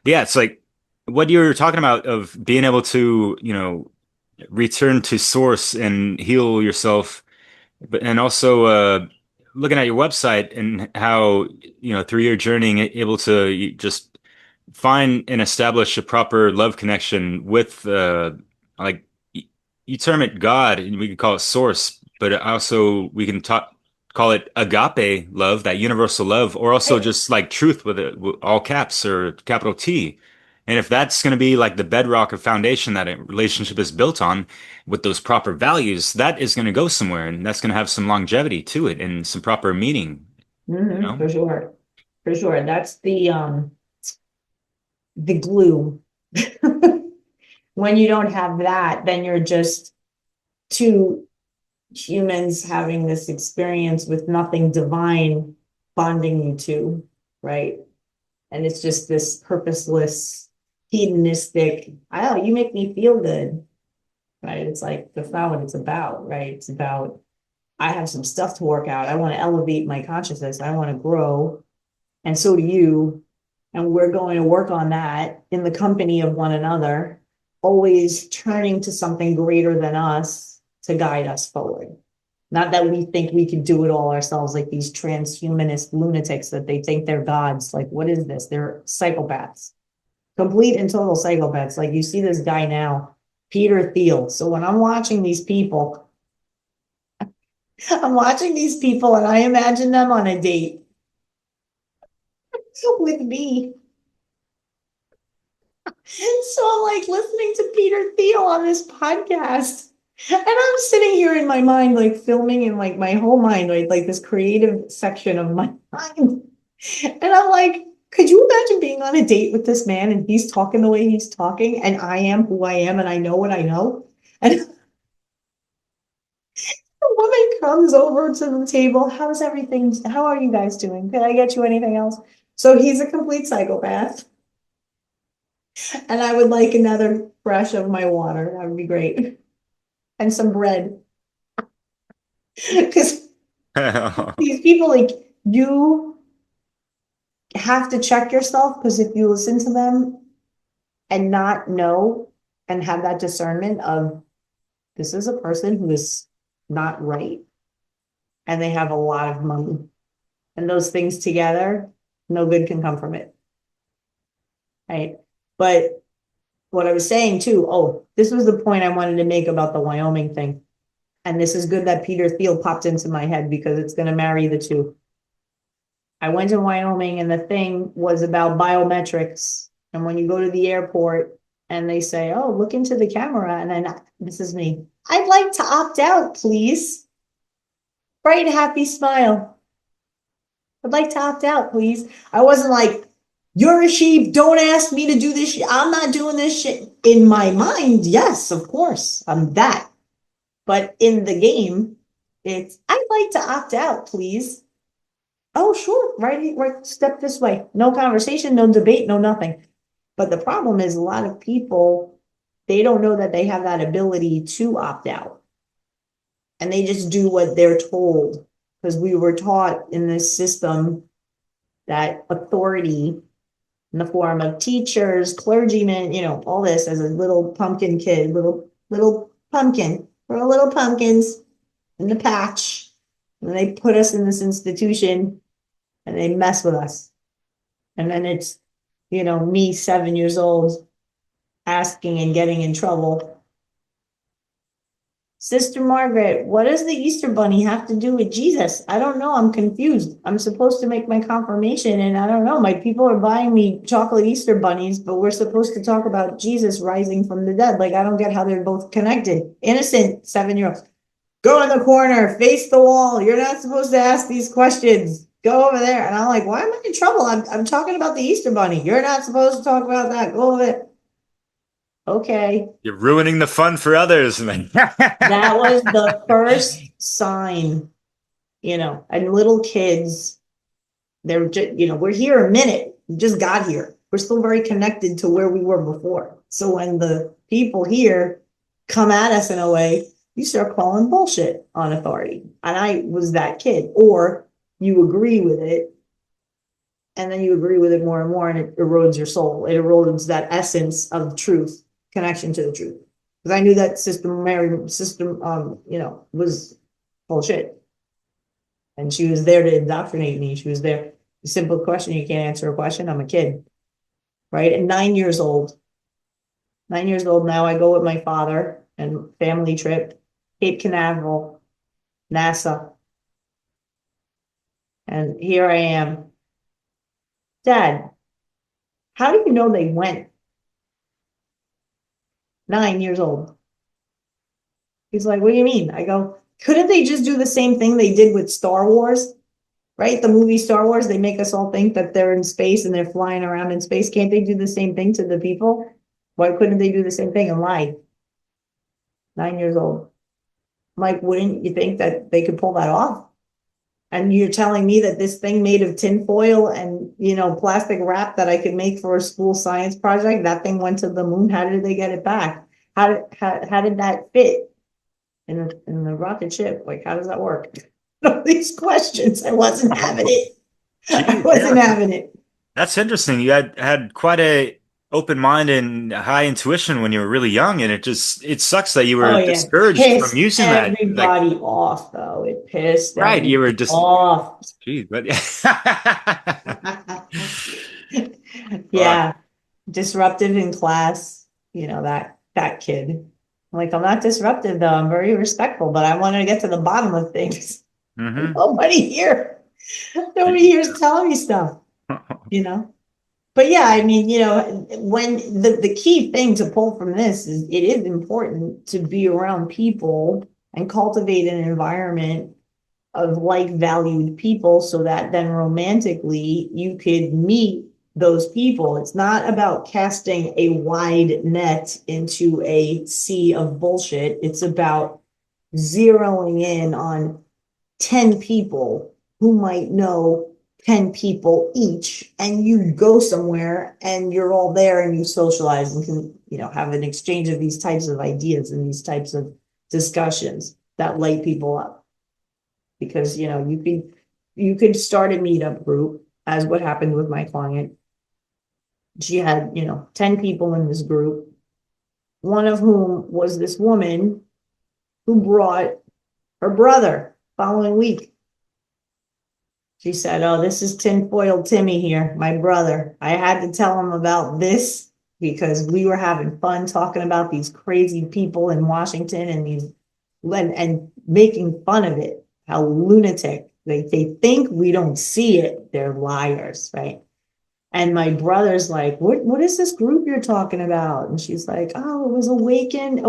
yeah, it's like what you were talking about of being able to, return to source and heal yourself, but and also looking at your website and how, through your journey, able to just find and establish a proper love connection with like you term it God, and we could call it source, but also we can call it agape love, that universal love, or also Right. just like truth with all caps or capital T. And if that's going to be like the bedrock of foundation that a relationship is built on with those proper values, that is going to go somewhere, and that's going to have some longevity to it and some proper meaning, you Hmm, know? for sure. For sure. That's the glue. When you don't have that, then you're just two humans having this experience with nothing divine bonding you two, right? And it's just this purposeless, hedonistic, I don't know, you make me feel good, right? It's like, that's not what it's about, right? It's about, I have some stuff to work out. I want to elevate my consciousness. I want to grow. And so do you. And we're going to work on that in the company of one another, always turning to something greater than us to guide us forward. Not that we think we can do it all ourselves, like these transhumanist lunatics that they think they're gods. Like, what is this? They're psychopaths, complete and total psychopaths. Like, you see this guy now, Peter Thiel. So when I'm watching these people, I'm watching these people and I imagine them on a date with me. So I'm like listening to Peter Thiel on this podcast. And I'm sitting here in my mind, like filming in like my whole mind, right? Like this creative section of my mind. And I'm like, could you imagine being on a date with this man and he's talking the way he's talking, and I am who I am and I know what I know? And the woman comes over to the table. How's everything? How are you guys doing? Can I get you anything else? So he's a complete psychopath. And I would like another brush of my water. That would be great. And some bread. Because these people, like, you have to check yourself, because if you listen to them and not know and have that discernment of, this is a person who is not right and they have a lot of money, and those things together, no good can come from it. Right. But what I was saying too, oh, this was the point I wanted to make about the Wyoming thing. And this is good that Peter Thiel popped into my head, because it's going to marry the two. I went to Wyoming and the thing was about biometrics. And when you go to the airport and they say, oh, look into the camera. And then this is me. I'd like to opt out, please. Bright, happy smile. I'd like to opt out, please. I wasn't like, you're a sheep. Don't ask me to do this shit. I'm not doing this shit. In my mind, yes, of course, I'm that. But in the game, it's, I'd like to opt out, please. Oh, sure, right, step this way. No conversation, no debate, no nothing. But the problem is, a lot of people, they don't know that they have that ability to opt out. And they just do what they're told. Because we were taught in this system that authority in the form of teachers, clergymen, all this, as a little pumpkin kid, little pumpkin. We're little pumpkins in the patch. And they put us in this institution and they mess with us. And then it's, me, 7 years old, asking and getting in trouble. Sister Margaret, what does the Easter Bunny have to do with Jesus? I don't know. I'm confused. I'm supposed to make my confirmation, and I don't know. My people are buying me chocolate Easter bunnies, but we're supposed to talk about Jesus rising from the dead. Like, I don't get how they're both connected. Innocent 7-year-olds. Go in the corner, face the wall. You're not supposed to ask these questions. Go over there. And I'm like, why am I in trouble? I'm talking about the Easter Bunny. You're not supposed to talk about that. Go over there. Okay. You're ruining the fun for others. That was the first sign, and little kids, they're just, we're here a minute. We just got here. We're still very connected to where we were before. So when the people here come at us in a way, you start calling bullshit on authority. And I was that kid. Or you agree with it, and then you agree with it more and more, and it erodes your soul. It erodes that essence of truth, connection to the truth. Because I knew that system, was bullshit. And she was there to indoctrinate me. She was there. A simple question, you can't answer a question. I'm a kid, right? And 9 years old. 9 years old now, I go with my father and family trip, Cape Canaveral, NASA. And here I am. Dad, how do you know they went? 9 years old. He's like, what do you mean? I go, couldn't they just do the same thing they did with Star Wars? Right? The movie Star Wars, they make us all think that they're in space and they're flying around in space. Can't they do the same thing to the people? Why couldn't they do the same thing and lie? 9 years old. I'm like, wouldn't you think that they could pull that off? And you're telling me that this thing made of tinfoil and, plastic wrap that I could make for a school science project, that thing went to the moon. How did they get it back? How did that fit in the rocket ship? Like, how does that work? These questions. I wasn't having it. I wasn't having it. That's interesting. You had quite a open mind and high intuition when you were really young, and it sucks that you were discouraged from using that. Everybody off, though. It pissed right. You were just off. Geez, but yeah, disruptive in class. That kid. I'm like, I'm not disruptive though. I'm very respectful, but I wanted to get to the bottom of things. Mm-hmm. Nobody here is telling me stuff. But yeah, I mean, when the key thing to pull from this is it is important to be around people and cultivate an environment of like valued people so that then romantically you could meet those people. It's not about casting a wide net into a sea of bullshit. It's about zeroing in on 10 people who might know 10 people each, and you go somewhere and you're all there and you socialize and can, have an exchange of these types of ideas and these types of discussions that light people up. Because, you could start a meetup group, as what happened with my client. She had, 10 people in this group, one of whom was this woman who brought her brother following week. She said, oh, this is tinfoil Timmy here, my brother. I had to tell him about this because we were having fun talking about these crazy people in Washington and making fun of it. How lunatic. They think we don't see it. They're liars, right? And my brother's like, what is this group you're talking about? And she's like, oh, it was awaken,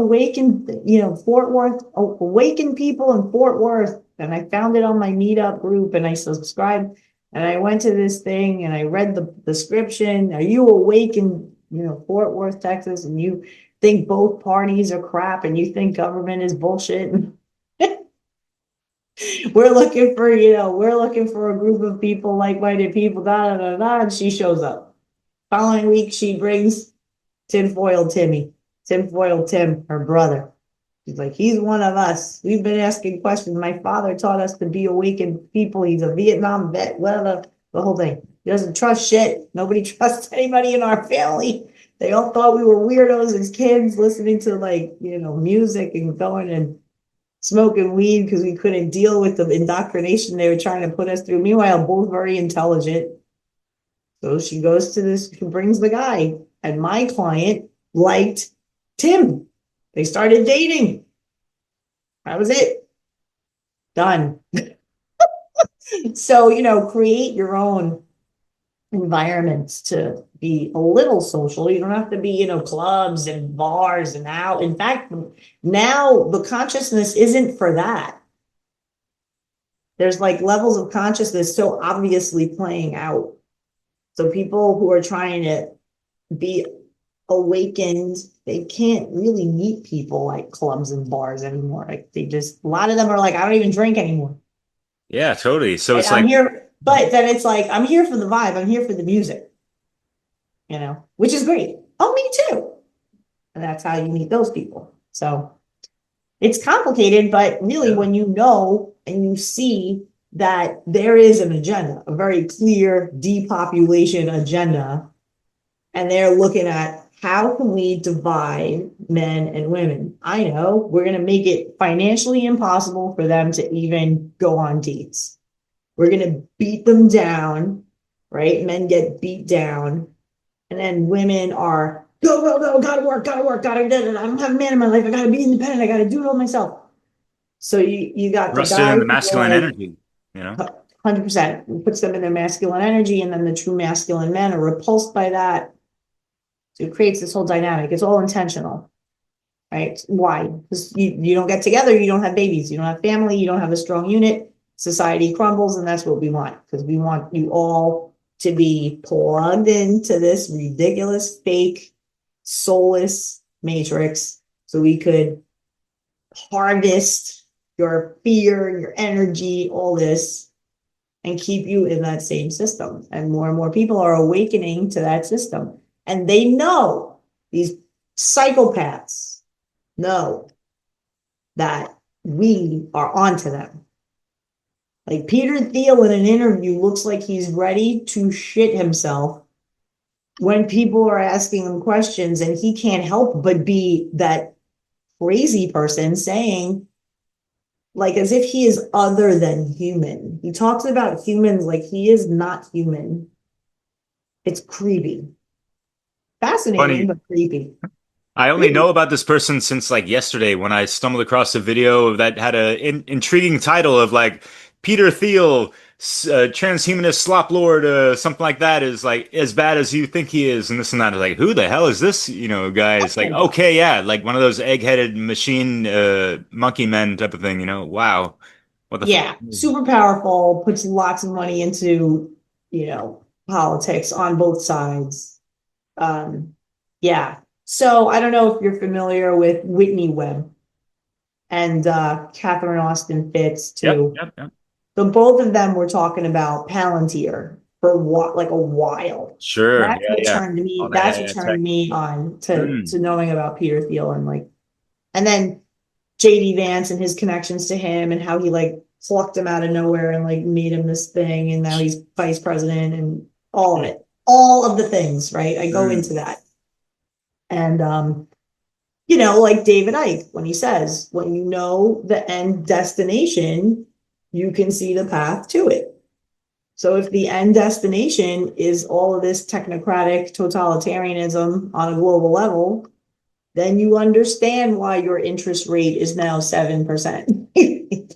Fort Worth, awaken people in Fort Worth. And I found it on my meetup group and I subscribed and I went to this thing and I read the description. Are you awake in, Fort Worth, Texas, and you think both parties are crap and you think government is bullshit? we're looking for a group of people, like-minded people, and she shows up. Following week, she brings tinfoil Tim, her brother. She's like, he's one of us. We've been asking questions. My father taught us to be awakened people. He's a Vietnam vet, the whole thing. He doesn't trust shit. Nobody trusts anybody in our family. They all thought we were weirdos as kids, listening to music and going and smoking weed because we couldn't deal with the indoctrination they were trying to put us through. Meanwhile, both very intelligent. So she goes to this, who brings the guy. And my client liked Tim. They started dating. That was it. Done. So, create your own environments to be a little social. You don't have to be, clubs and bars and out. In fact, now the consciousness isn't for that. There's like levels of consciousness so obviously playing out. So people who are trying to be awakened, they can't really meet people like clubs and bars anymore. Like a lot of them are like, I don't even drink anymore. Yeah, totally. So it's I'm like, here, but then it's like, I'm here for the vibe. I'm here for the music, which is great. Oh, me too. And that's how you meet those people. So it's complicated, but really when you know and you see that there is an agenda, a very clear depopulation agenda, and they're looking at how can we divide men and women? I know we're going to make it financially impossible for them to even go on dates. We're going to beat them down, right? Men get beat down. And then women are, go, go, go, gotta work, gotta, I don't have a man in my life. I gotta be independent. I gotta do it all myself. So you got the rusted in guys the masculine like, energy, 100%. It puts them in their masculine energy, and then the true masculine men are repulsed by that. So it creates this whole dynamic. It's all intentional, right? Why? Because you don't get together, you don't have babies, you don't have family, you don't have a strong unit. Society crumbles, and that's what we want, because we want you all to be plugged into this ridiculous, fake, soulless matrix so we could harvest your fear, your energy, all this, and keep you in that same system. And more people are awakening to that system. And they know, these psychopaths know that we are onto them. Like Peter Thiel in an interview looks like he's ready to shit himself when people are asking him questions, and he can't help but be that crazy person saying, like, as if he is other than human. He talks about humans like he is not human. It's creepy. Fascinating, funny. but creepy. I only Creepy. know about this person since like yesterday when I stumbled across a video that had a intriguing title of like Peter Thiel, transhumanist slop lord, something like that, is like as bad as you think he is, and this and that. Like, who the hell is this? Guy. It's like, okay, yeah, like one of those egg-headed machine, monkey men type of thing. Wow, what the fuck? Yeah, super powerful, puts lots of money into, politics on both sides. Yeah. So I don't know if you're familiar with Whitney Webb and Catherine Austin Fitts Yep, too. yep, yep. So both of them were talking about Palantir for like a while. Sure. That's Yeah, what yeah. turned All me. that That's what AI tech. turned me on to Mm. knowing about Peter Thiel and then JD Vance and his connections to him and how he like plucked him out of nowhere and like made him this thing, and now he's vice president and all of it, all of the things. Right? I go into Mm. that, and like David Icke, when he says, when you know the end destination, you can see the path to it. So if the end destination is all of this technocratic totalitarianism on a global level, then you understand why your interest rate is now 7%.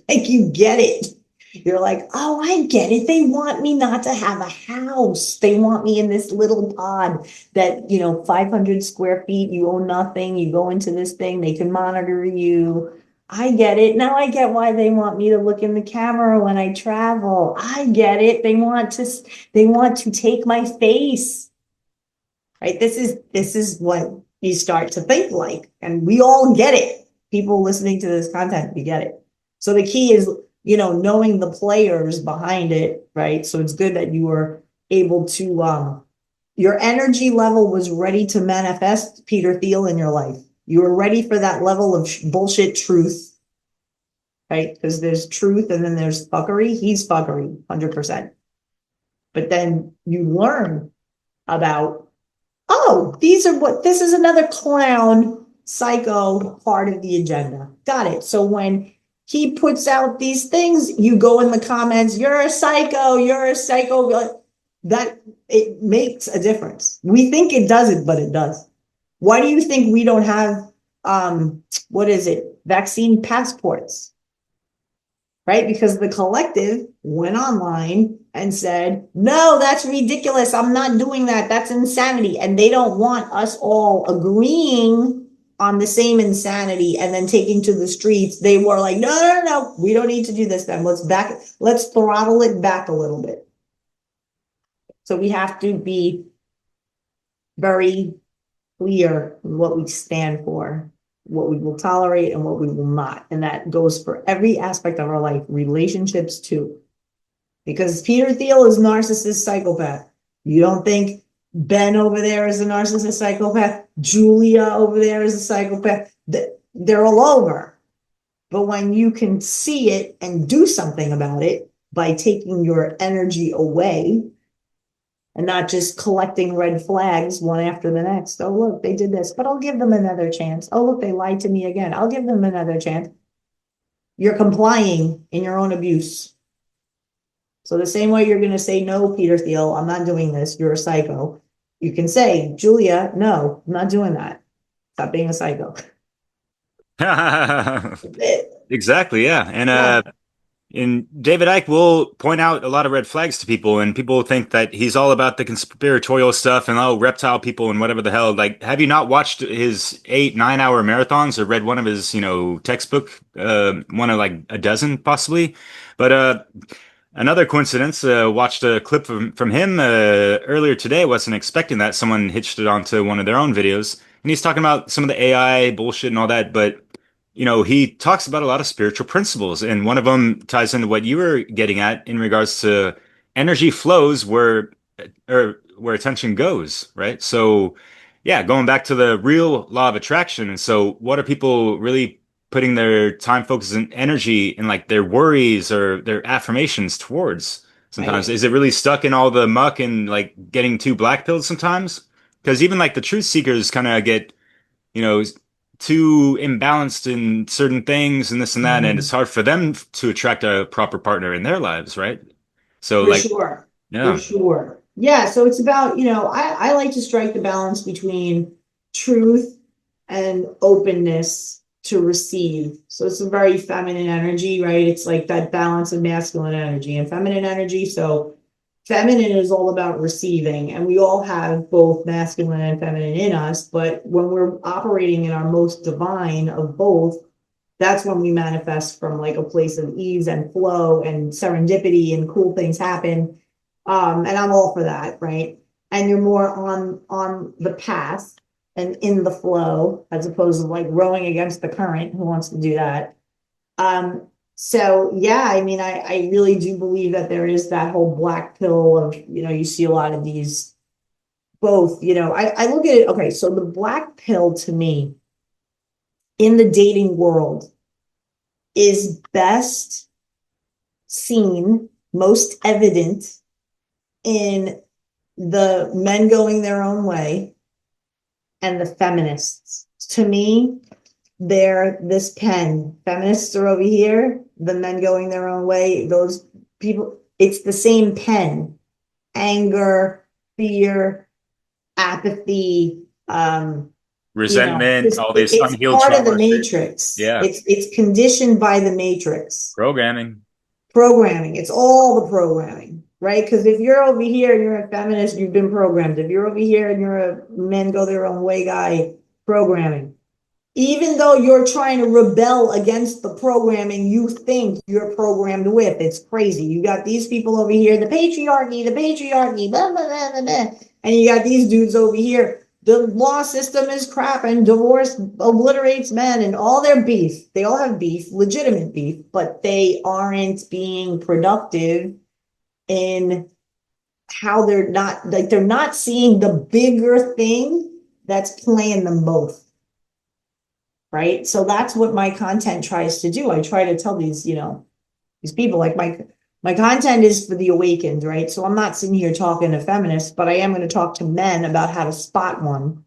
Like you get it. You're like, oh, I get it. They want me not to have a house. They want me in this little pod that, 500 square feet, you own nothing. You go into this thing, they can monitor you. I get it. Now I get why they want me to look in the camera when I travel. I get it. They want to take my face. Right? This is what you start to think like, and we all get it. People listening to this content, we get it. So the key is, knowing the players behind it, right? So it's good that you were able to, your energy level was ready to manifest Peter Thiel in your life. You were ready for that level of bullshit truth, right? Because there's truth and then there's fuckery. He's fuckery, 100%. But then you learn about, oh, this is another clown psycho part of the agenda. Got it. So when he puts out these things, you go in the comments, you're a psycho. That it makes a difference. We think it doesn't, but it does. Why do you think we don't have what is it? vaccine passports, right? Because the collective went online and said, no, that's ridiculous. I'm not doing that. That's insanity. And they don't want us all agreeing on the same insanity and then taking to the streets. They were like, no, we don't need to do this then. Let's throttle it back a little bit. So we have to be very clear in what we stand for, what we will tolerate and what we will not. And that goes for every aspect of our life, relationships too. Because Peter Thiel is a narcissist psychopath. You don't think Ben over there is a narcissist psychopath? Julia over there is a psychopath? They're all over. But when you can see it and do something about it by taking your energy away and not just collecting red flags one after the next. Oh, look, they did this, but I'll give them another chance. Oh, look, they lied to me again. I'll give them another chance. You're complying in your own abuse. So the same way you're going to say, no, Peter Thiel, I'm not doing this. You're a psycho. You can say, Julia, no, I'm not doing that. Stop being a psycho. Exactly, yeah. Yeah. And David Icke will point out a lot of red flags to people, and people think that he's all about the conspiratorial stuff and reptile people and whatever the hell. Like, have you not watched his 8-9 hour marathons or read one of his, textbook, one of like a dozen possibly? But another coincidence, watched a clip from him earlier today. Wasn't expecting that. Someone hitched it onto one of their own videos, and he's talking about some of the AI bullshit and all that, but he talks about a lot of spiritual principles, and one of them ties into what you were getting at in regards to energy flows where attention goes, right? So, yeah, going back to the real law of attraction. And so, what are people really putting their time, focus, and energy in, like their worries or their affirmations towards? Sometimes Right. is it really stuck in all the muck and like getting too black pilled sometimes? Because even like the truth seekers kind of get you know, too imbalanced in certain things and this and that, and it's hard for them to attract a proper partner in their lives, right? So For like, sure. For yeah, sure. Yeah. So it's about, I like to strike the balance between truth and openness to receive. So it's a very feminine energy, right? It's like that balance of masculine energy and feminine energy. So feminine is all about receiving, and we all have both masculine and feminine in us. But when we're operating in our most divine of both, that's when we manifest from like a place of ease and flow and serendipity and cool things happen. And I'm all for that, right? And you're more on the path and in the flow as opposed to like rowing against the current. Who wants to do that? So yeah, I mean, I really do believe that there is that whole black pill of, you see a lot of these both, I look at it. Okay. So the black pill to me in the dating world is best seen, most evident in the men going their own way and the feminists. To me, they're this pen. Feminists are over here, the men going their own way. Those people, it's the same pen. Anger, fear, apathy, resentment, all these it's unhealed part of the trauma shit. matrix. Yeah, It's conditioned by the matrix. programming. Programming. It's all the programming, right? Because if you're over here and you're a feminist, you've been programmed. If you're over here and you're a men go their own way guy, programming. Even though you're trying to rebel against the programming you think you're programmed with. It's crazy. You got these people over here, the patriarchy, blah, blah, blah, blah, blah. And you got these dudes over here. The law system is crap and divorce obliterates men and all their beef. They all have beef, legitimate beef, but they aren't being productive in how they're not seeing the bigger thing that's playing them both. Right. So that's what my content tries to do. I try to tell these people, like my content is for the awakened, right? So I'm not sitting here talking to feminists, but I am going to talk to men about how to spot one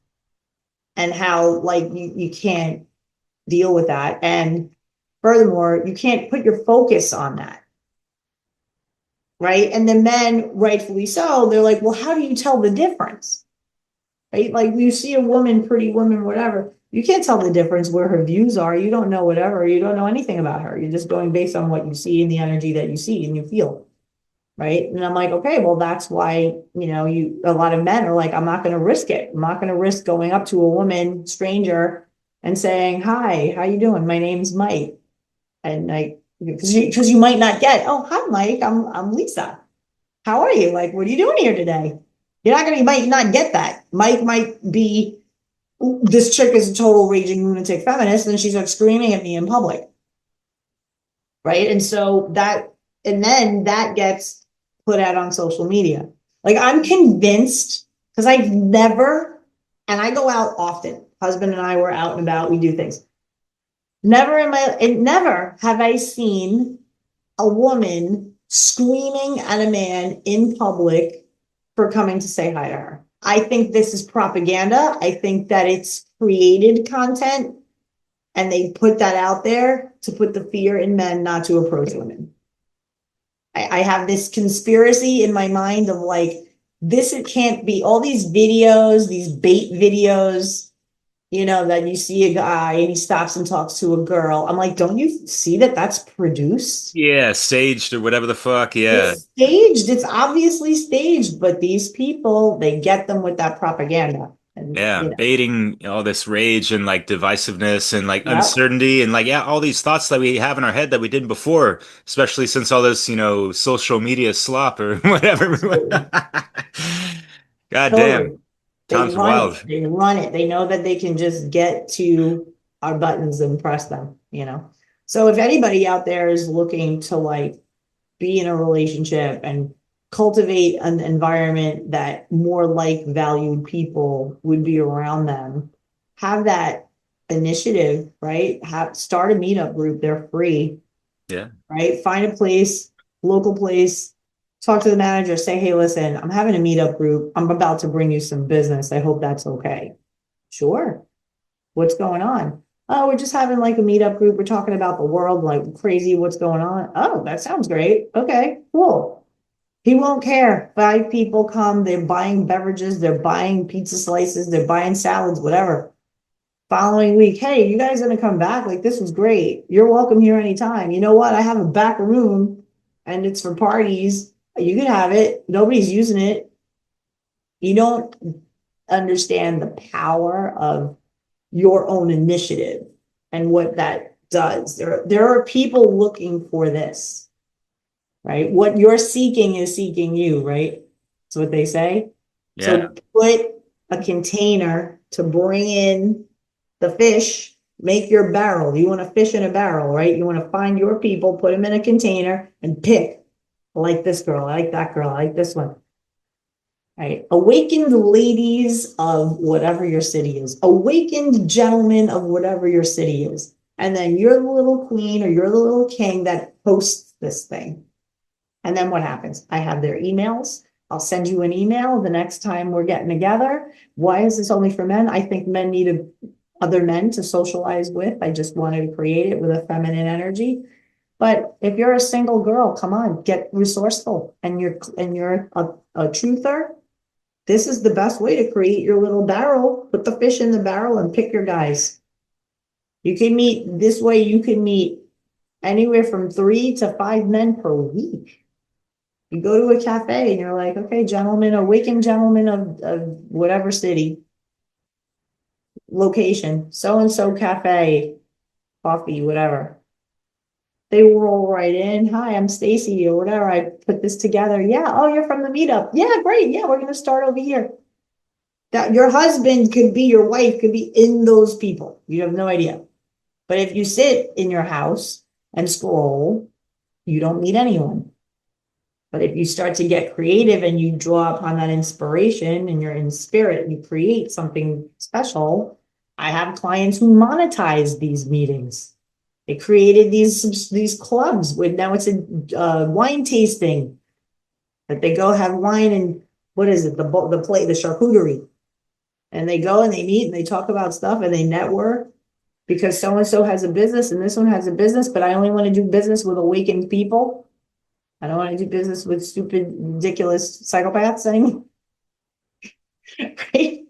and how like you can't deal with that. And furthermore, you can't put your focus on that. Right. And the men, rightfully so, they're like, well, how do you tell the difference? right? Like you see a woman, pretty woman, whatever, you can't tell the difference where her views are. You don't know whatever. You don't know anything about her. You're just going based on what you see and the energy that you see and you feel. Right. And I'm like, okay, well, that's why, a lot of men are like, I'm not going to risk it. I'm not going to risk going up to a woman, stranger, and saying, hi, how you doing? My name's Mike. And like, because you might not get, oh, hi, Mike, I'm Lisa. How are you? Like, what are you doing here today? You might not get that. Mike might be, this chick is a total raging lunatic feminist, and she starts screaming at me in public. Right. And then that gets put out on social media. Like I'm convinced, because I've never, and I go out often, husband and I were out and about, we do things. Never have I seen a woman screaming at a man in public for coming to say hi to her. I think this is propaganda. I think that it's created content and they put that out there to put the fear in men not to approach women. I have this conspiracy in my mind of like, it can't be all these videos, these bait videos, that you see a guy and he stops and talks to a girl. I'm like, don't you see that that's produced? Yeah, staged or whatever the fuck. Yeah. It's staged. It's obviously staged, but these people, they get them with that propaganda. And, Yeah, baiting all this rage and like divisiveness and like yep. uncertainty and like, yeah, all these thoughts that we have in our head that we didn't before, especially since all this, social media slop or whatever. God damn, Totally. They times are run it. wild. They run it. They know that they can just get to our buttons and press them, So if anybody out there is looking to like be in a relationship and cultivate an environment that more like valued people would be around them, have that initiative, right? Start a meetup group. They're free, Yeah. right? Find a place, local place, talk to the manager, say, hey, listen, I'm having a meetup group. I'm about to bring you some business. I hope that's okay. Sure. What's going on? Oh, we're just having like a meetup group. We're talking about the world, like crazy. What's going on? Oh, that sounds great. Okay, cool. He won't care. 5 people come, they're buying beverages, they're buying pizza slices, they're buying salads, whatever. Following week, hey, you guys gonna come back? Like, this was great. You're welcome here anytime. You know what? I have a back room and it's for parties. You can have it. Nobody's using it. You don't understand the power of your own initiative and what that does. There are people looking for this, right? What you're seeking is seeking you, right? That's what they say. Yeah. So put a container to bring in the fish, make your barrel. You want to fish in a barrel, right? You want to find your people, put them in a container and pick. I like this girl. I like that girl. I like this one. Right. Awakened ladies of whatever your city is. Awakened gentlemen of whatever your city is. And then you're the little queen or you're the little king that hosts this thing. And then what happens? I have their emails. I'll send you an email the next time we're getting together. Why is this only for men? I think men need other men to socialize with. I just wanted to create it with a feminine energy. But if you're a single girl, come on, get resourceful and you're a truther. This is the best way to create your little barrel. Put the fish in the barrel and pick your guys. You can meet this way. You can meet anywhere from 3 to 5 men per week. You go to a cafe and you're like, okay, gentlemen, awakened gentlemen of whatever city, location, so-and-so cafe, coffee, whatever. They roll right in. Hi, I'm Stacy or whatever. I put this together. Yeah. Oh, you're from the meetup. Yeah, great. Yeah, we're going to start over here. That your husband could be, your wife could be in those people. You have no idea. But if you sit in your house and scroll, you don't meet anyone. But if you start to get creative and you draw upon that inspiration and you're in spirit and you create something special, I have clients who monetize these meetings. They created these clubs with, now it's a wine tasting that they go have wine and what is it? The charcuterie. And they go and they meet and they talk about stuff and they network because so-and-so has a business and this one has a business, but I only want to do business with awakened people. I don't want to do business with stupid, ridiculous psychopaths anymore. Right?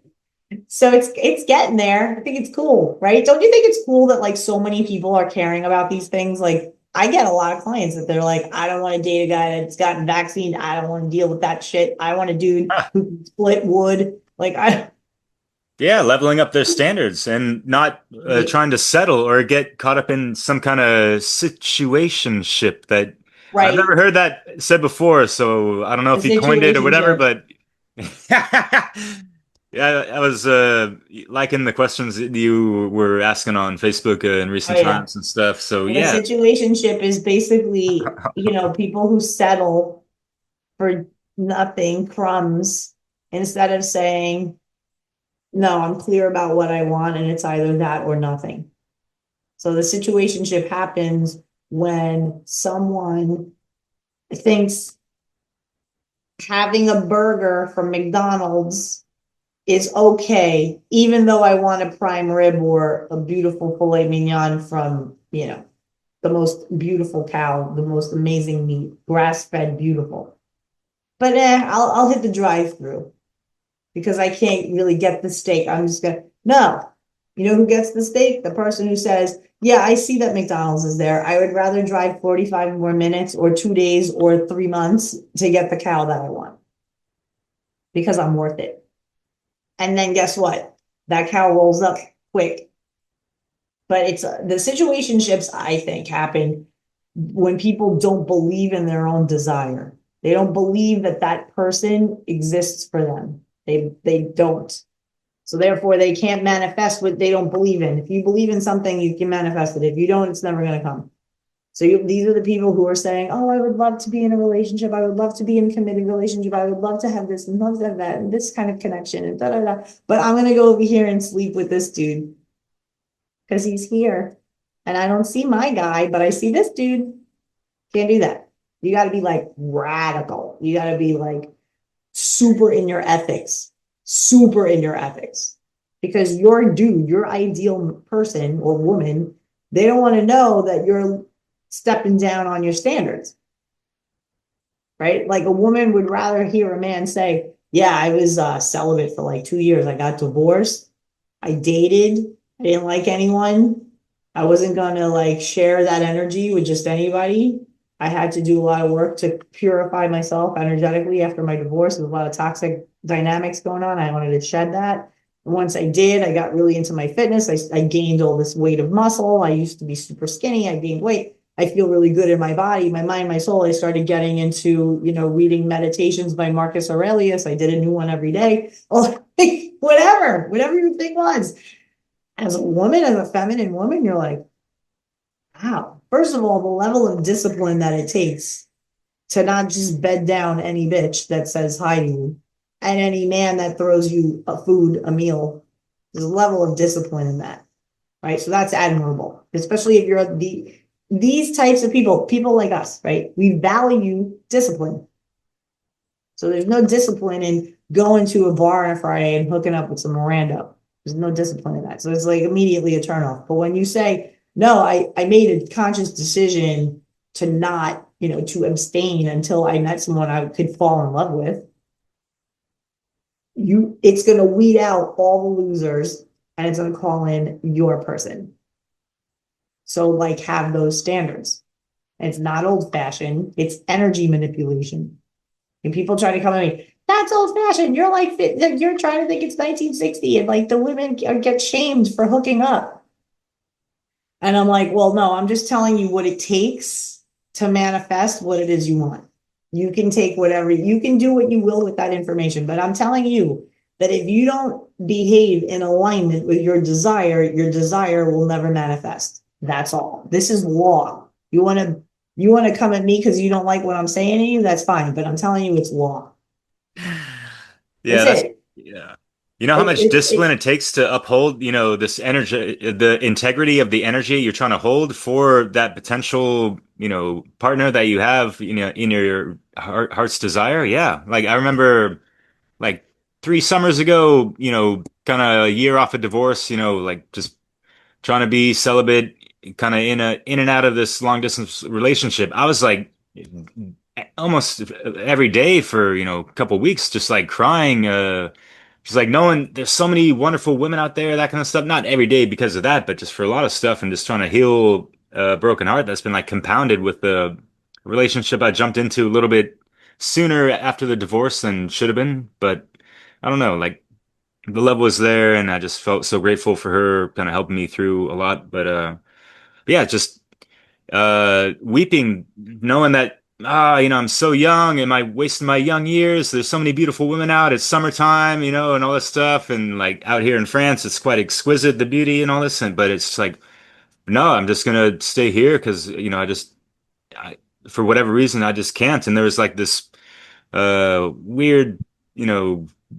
So it's getting there. I think it's cool, right? Don't you think it's cool that like so many people are caring about these things? Like I get a lot of clients that they're like, I don't want to date a guy that's gotten vaccine. I don't want to deal with that shit. I want a dude who can split wood. Like I Yeah, leveling up their standards and not right, trying to settle or get caught up in some kind of situationship that I've right. never heard that said before. So I don't know The if he coined it or whatever, situationship. but yeah, I was liking the questions that you were asking on Facebook in Oh recent yeah. times and stuff. So The yeah, situationship is basically, people who settle for nothing, crumbs, instead of saying, no, I'm clear about what I want, and it's either that or nothing. So the situationship happens when someone thinks having a burger from McDonald's is okay, even though I want a prime rib or a beautiful filet mignon from, the most beautiful cow, the most amazing meat, grass fed, beautiful. But I'll hit the drive through because I can't really get the steak. I'm just gonna no. You know who gets the steak? The person who says, "Yeah, I see that McDonald's is there. I would rather drive 45 more minutes or 2 days or 3 months to get the cow that I want because I'm worth it." And then guess what? That cow rolls up quick. But it's the situationships I think happen when people don't believe in their own desire. They don't believe that that person exists for them. They don't. So therefore, they can't manifest what they don't believe in. If you believe in something, you can manifest it. If you don't, it's never going to come. So these are the people who are saying, "Oh, I would love to be in a relationship. I would love to be in a committed relationship. I would love to have this and love to have that and this kind of connection and da da da." But I'm going to go over here and sleep with this dude because he's here, and I don't see my guy, but I see this dude. Can't do that. You got to be like radical. You got to be like super in your ethics, super in your ethics. Because your dude, your ideal person or woman, they don't want to know that you're stepping down on your standards, right? Like a woman would rather hear a man say, "Yeah, I was celibate for like 2 years. I got divorced. I dated. I didn't like anyone. I wasn't going to like share that energy with just anybody. I had to do a lot of work to purify myself energetically after my divorce. There's a lot of toxic dynamics going on. I wanted to shed that. And once I did, I got really into my fitness. I gained all this weight of muscle. I used to be super skinny. I gained weight. I feel really good in my body, my mind, my soul. I started getting into, reading meditations by Marcus Aurelius. I did a new one every day. Oh, whatever your thing was. As a woman, as a feminine woman, you're like, wow. First of all, the level of discipline that it takes to not just bed down any bitch that says hi to you and any man that throws you a food, a meal. There's a level of discipline in that, right? So that's admirable, especially if you're these types of people like us, right? We value discipline. So there's no discipline in going to a bar on a Friday and hooking up with some Miranda. There's no discipline in that. So it's like immediately a turnoff. But when you say, no, I made a conscious decision to not, to abstain until I met someone I could fall in love with, it's gonna weed out all the losers and it's gonna call in your person. So like have those standards. And it's not old fashioned, it's energy manipulation. And people try to come at me, "That's old fashioned. You're like, you're trying to think it's 1960 and like the women get shamed for hooking up." And I'm like, well, no, I'm just telling you what it takes to manifest what it is you want. You can take whatever, you can do what you will with that information. But I'm telling you that if you don't behave in alignment with your desire will never manifest. That's all. This is law. You want to come at me because you don't like what I'm saying to you, that's fine. But I'm telling you it's law. yeah, That's that's it. yeah. You know how much discipline It's it takes to uphold, this energy, the integrity of the energy you're trying to hold for that potential, partner that you have, in your heart's desire. Yeah. Like I remember like 3 summers ago, kind of a year off of divorce, like just trying to be celibate, kind of in and out of this long distance relationship. I was like almost every day for, a couple weeks, just like crying, She's like, knowing there's so many wonderful women out there, that kind of stuff. Not every day because of that, but just for a lot of stuff and just trying to heal a broken heart that's been like compounded with the relationship I jumped into a little bit sooner after the divorce than should have been. But I don't know, like the love was there and I just felt so grateful for her kind of helping me through a lot. But yeah, just weeping, knowing that I'm so young. Am I wasting my young years? There's so many beautiful women out. It's summertime, and all this stuff. And like out here in France, it's quite exquisite, the beauty and all this. But it's like, no, I'm just gonna stay here because I, for whatever reason, I just can't. And there was like this weird,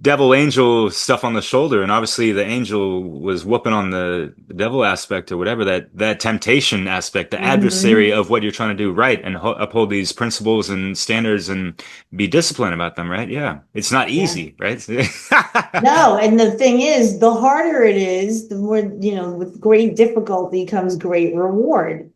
devil angel stuff on the shoulder, and obviously the angel was whooping on the devil aspect or whatever that temptation aspect, the adversary Mhm. of what you're trying to do right and uphold these principles and standards and be disciplined about them, right? Yeah, it's not Yeah. easy, right? No, and the thing is, the harder it is, the more, with great difficulty comes great reward.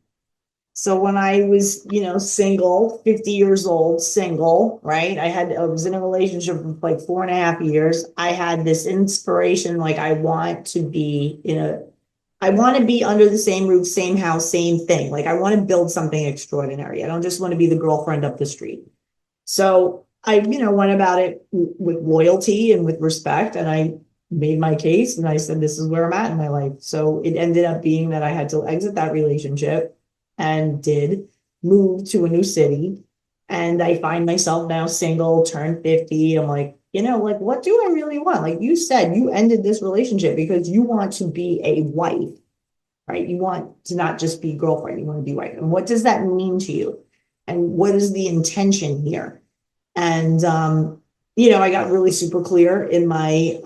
So when I was, single, 50 years old, single, right? I was in a relationship for like 4.5 years. I had this inspiration, like I want to be under the same roof, same house, same thing. Like I want to build something extraordinary. I don't just want to be the girlfriend up the street. So I, went about it with loyalty and with respect. And I made my case and I said, this is where I'm at in my life. So it ended up being that I had to exit that relationship and did move to a new city. And I find myself now single, turned 50. I'm like, like, what do I really want? Like you said, you ended this relationship because you want to be a wife, right? You want to not just be girlfriend, you want to be wife. And what does that mean to you? And what is the intention here? And I got really super clear in my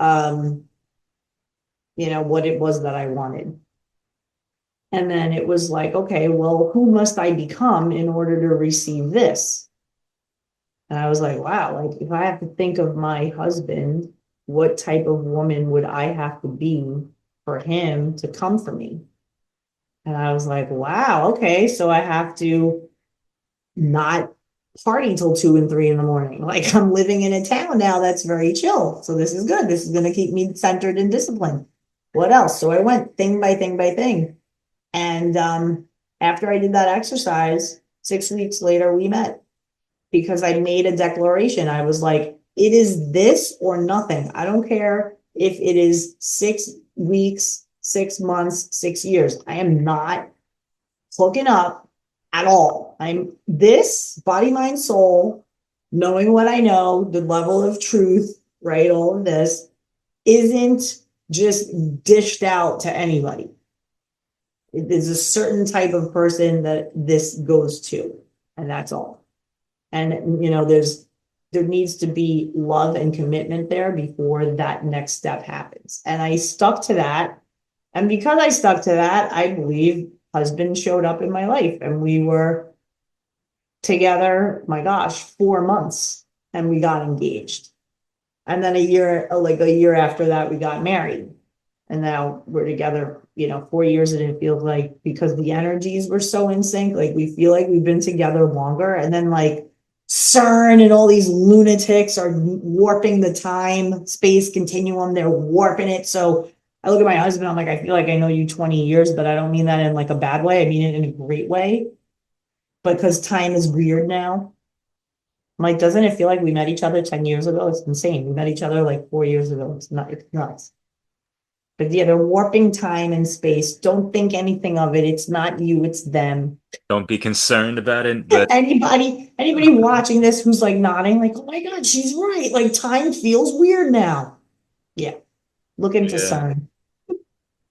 what it was that I wanted. And then it was like, okay, well, who must I become in order to receive this? And I was like, wow, like if I have to think of my husband, what type of woman would I have to be for him to come for me? And I was like, wow, okay, so I have to not party till 2 and 3 in the morning. Like I'm living in a town now that's very chill. So this is good. This is going to keep me centered and disciplined. What else? So I went thing by thing by thing. And after I did that exercise, 6 weeks later, we met because I made a declaration. I was like, it is this or nothing. I don't care if it is 6 weeks, 6 months, 6 years. I am not hooking up at all. I'm this body, mind, soul, knowing what I know, the level of truth, right? All of this isn't just dished out to anybody. There's a certain type of person that this goes to, and that's all. And there needs to be love and commitment there before that next step happens. And I stuck to that. And because I stuck to that, I believe husband showed up in my life and we were together, my gosh, 4 months and we got engaged. And then a year after that, we got married. And now we're together, 4 years, and it feels like because the energies were so in sync, like we feel like we've been together longer. And then like CERN and all these lunatics are warping the time space continuum. They're warping it. So I look at my husband, I'm like, I feel like I know you 20 years, but I don't mean that in like a bad way. I mean it in a great way. Because time is weird now. I'm like, doesn't it feel like we met each other 10 years ago? It's insane. We met each other like 4 years ago. It's nuts. But yeah, they're warping time and space. Don't think anything of it. It's not you, it's them. Don't be concerned about it, but Anybody watching this who's like nodding, like, oh my God, she's right. Like time feels weird now. Yeah. Look into yeah. CERN.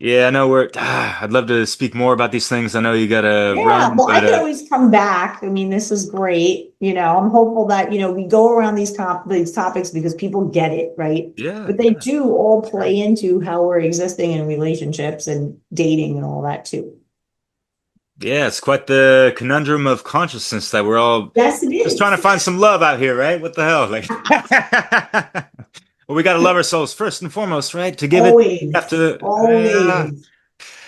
Yeah, I know I'd love to speak more about these things. I know you gotta Yeah, run, well, I but can always come back. I mean, this is great. I'm hopeful that, we go around these topics because people get it, right? yeah, But they do all play into how we're existing in relationships and dating and all that too. yeah, it's quite the conundrum of consciousness that we're all Yes, it just trying to is. find some love out here, right? What the hell? Like, well, we got to love ourselves first and foremost, right? To give it, we have Always, to. always. So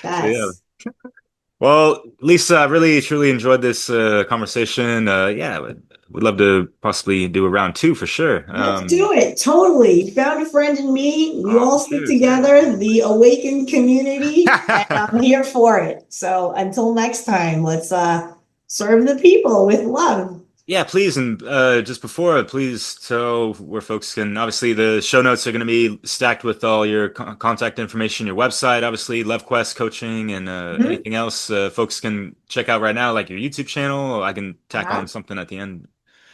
yeah. Yes. Well, Lisa, I really truly enjoyed this conversation. Yeah, would love to possibly do a round 2 for sure. Let's do it. Totally. Found a friend in me. We all stick dude, together, the Awaken community, and I'm here for it. So until next time, let's serve the people with love. Yeah, please. And just before, please tell where folks can. Obviously, the show notes are going to be stacked with all your contact information, your website, obviously, LoveQuest coaching, and anything else folks can check out right now, like your YouTube channel. I can tack on something at the end.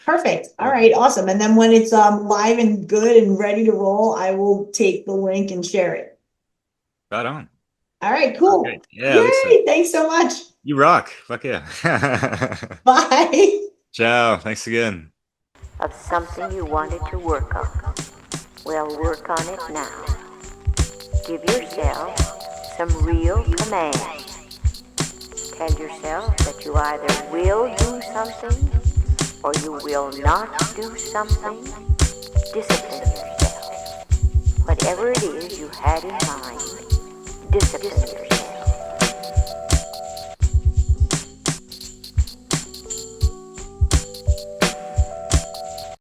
Perfect. All right, awesome. And then when it's live and good and ready to roll, I will take the link and share it. Right on. All right, cool. Okay. Yeah, Yay, Lisa, thanks so much. you rock. Fuck yeah. Bye. Ciao. Thanks again. Of something you wanted to work on. Well, work on it now. Give yourself some real commands. Tell yourself that you either will do something or you will not do something. Discipline yourself. Whatever it is you had in mind, discipline yourself.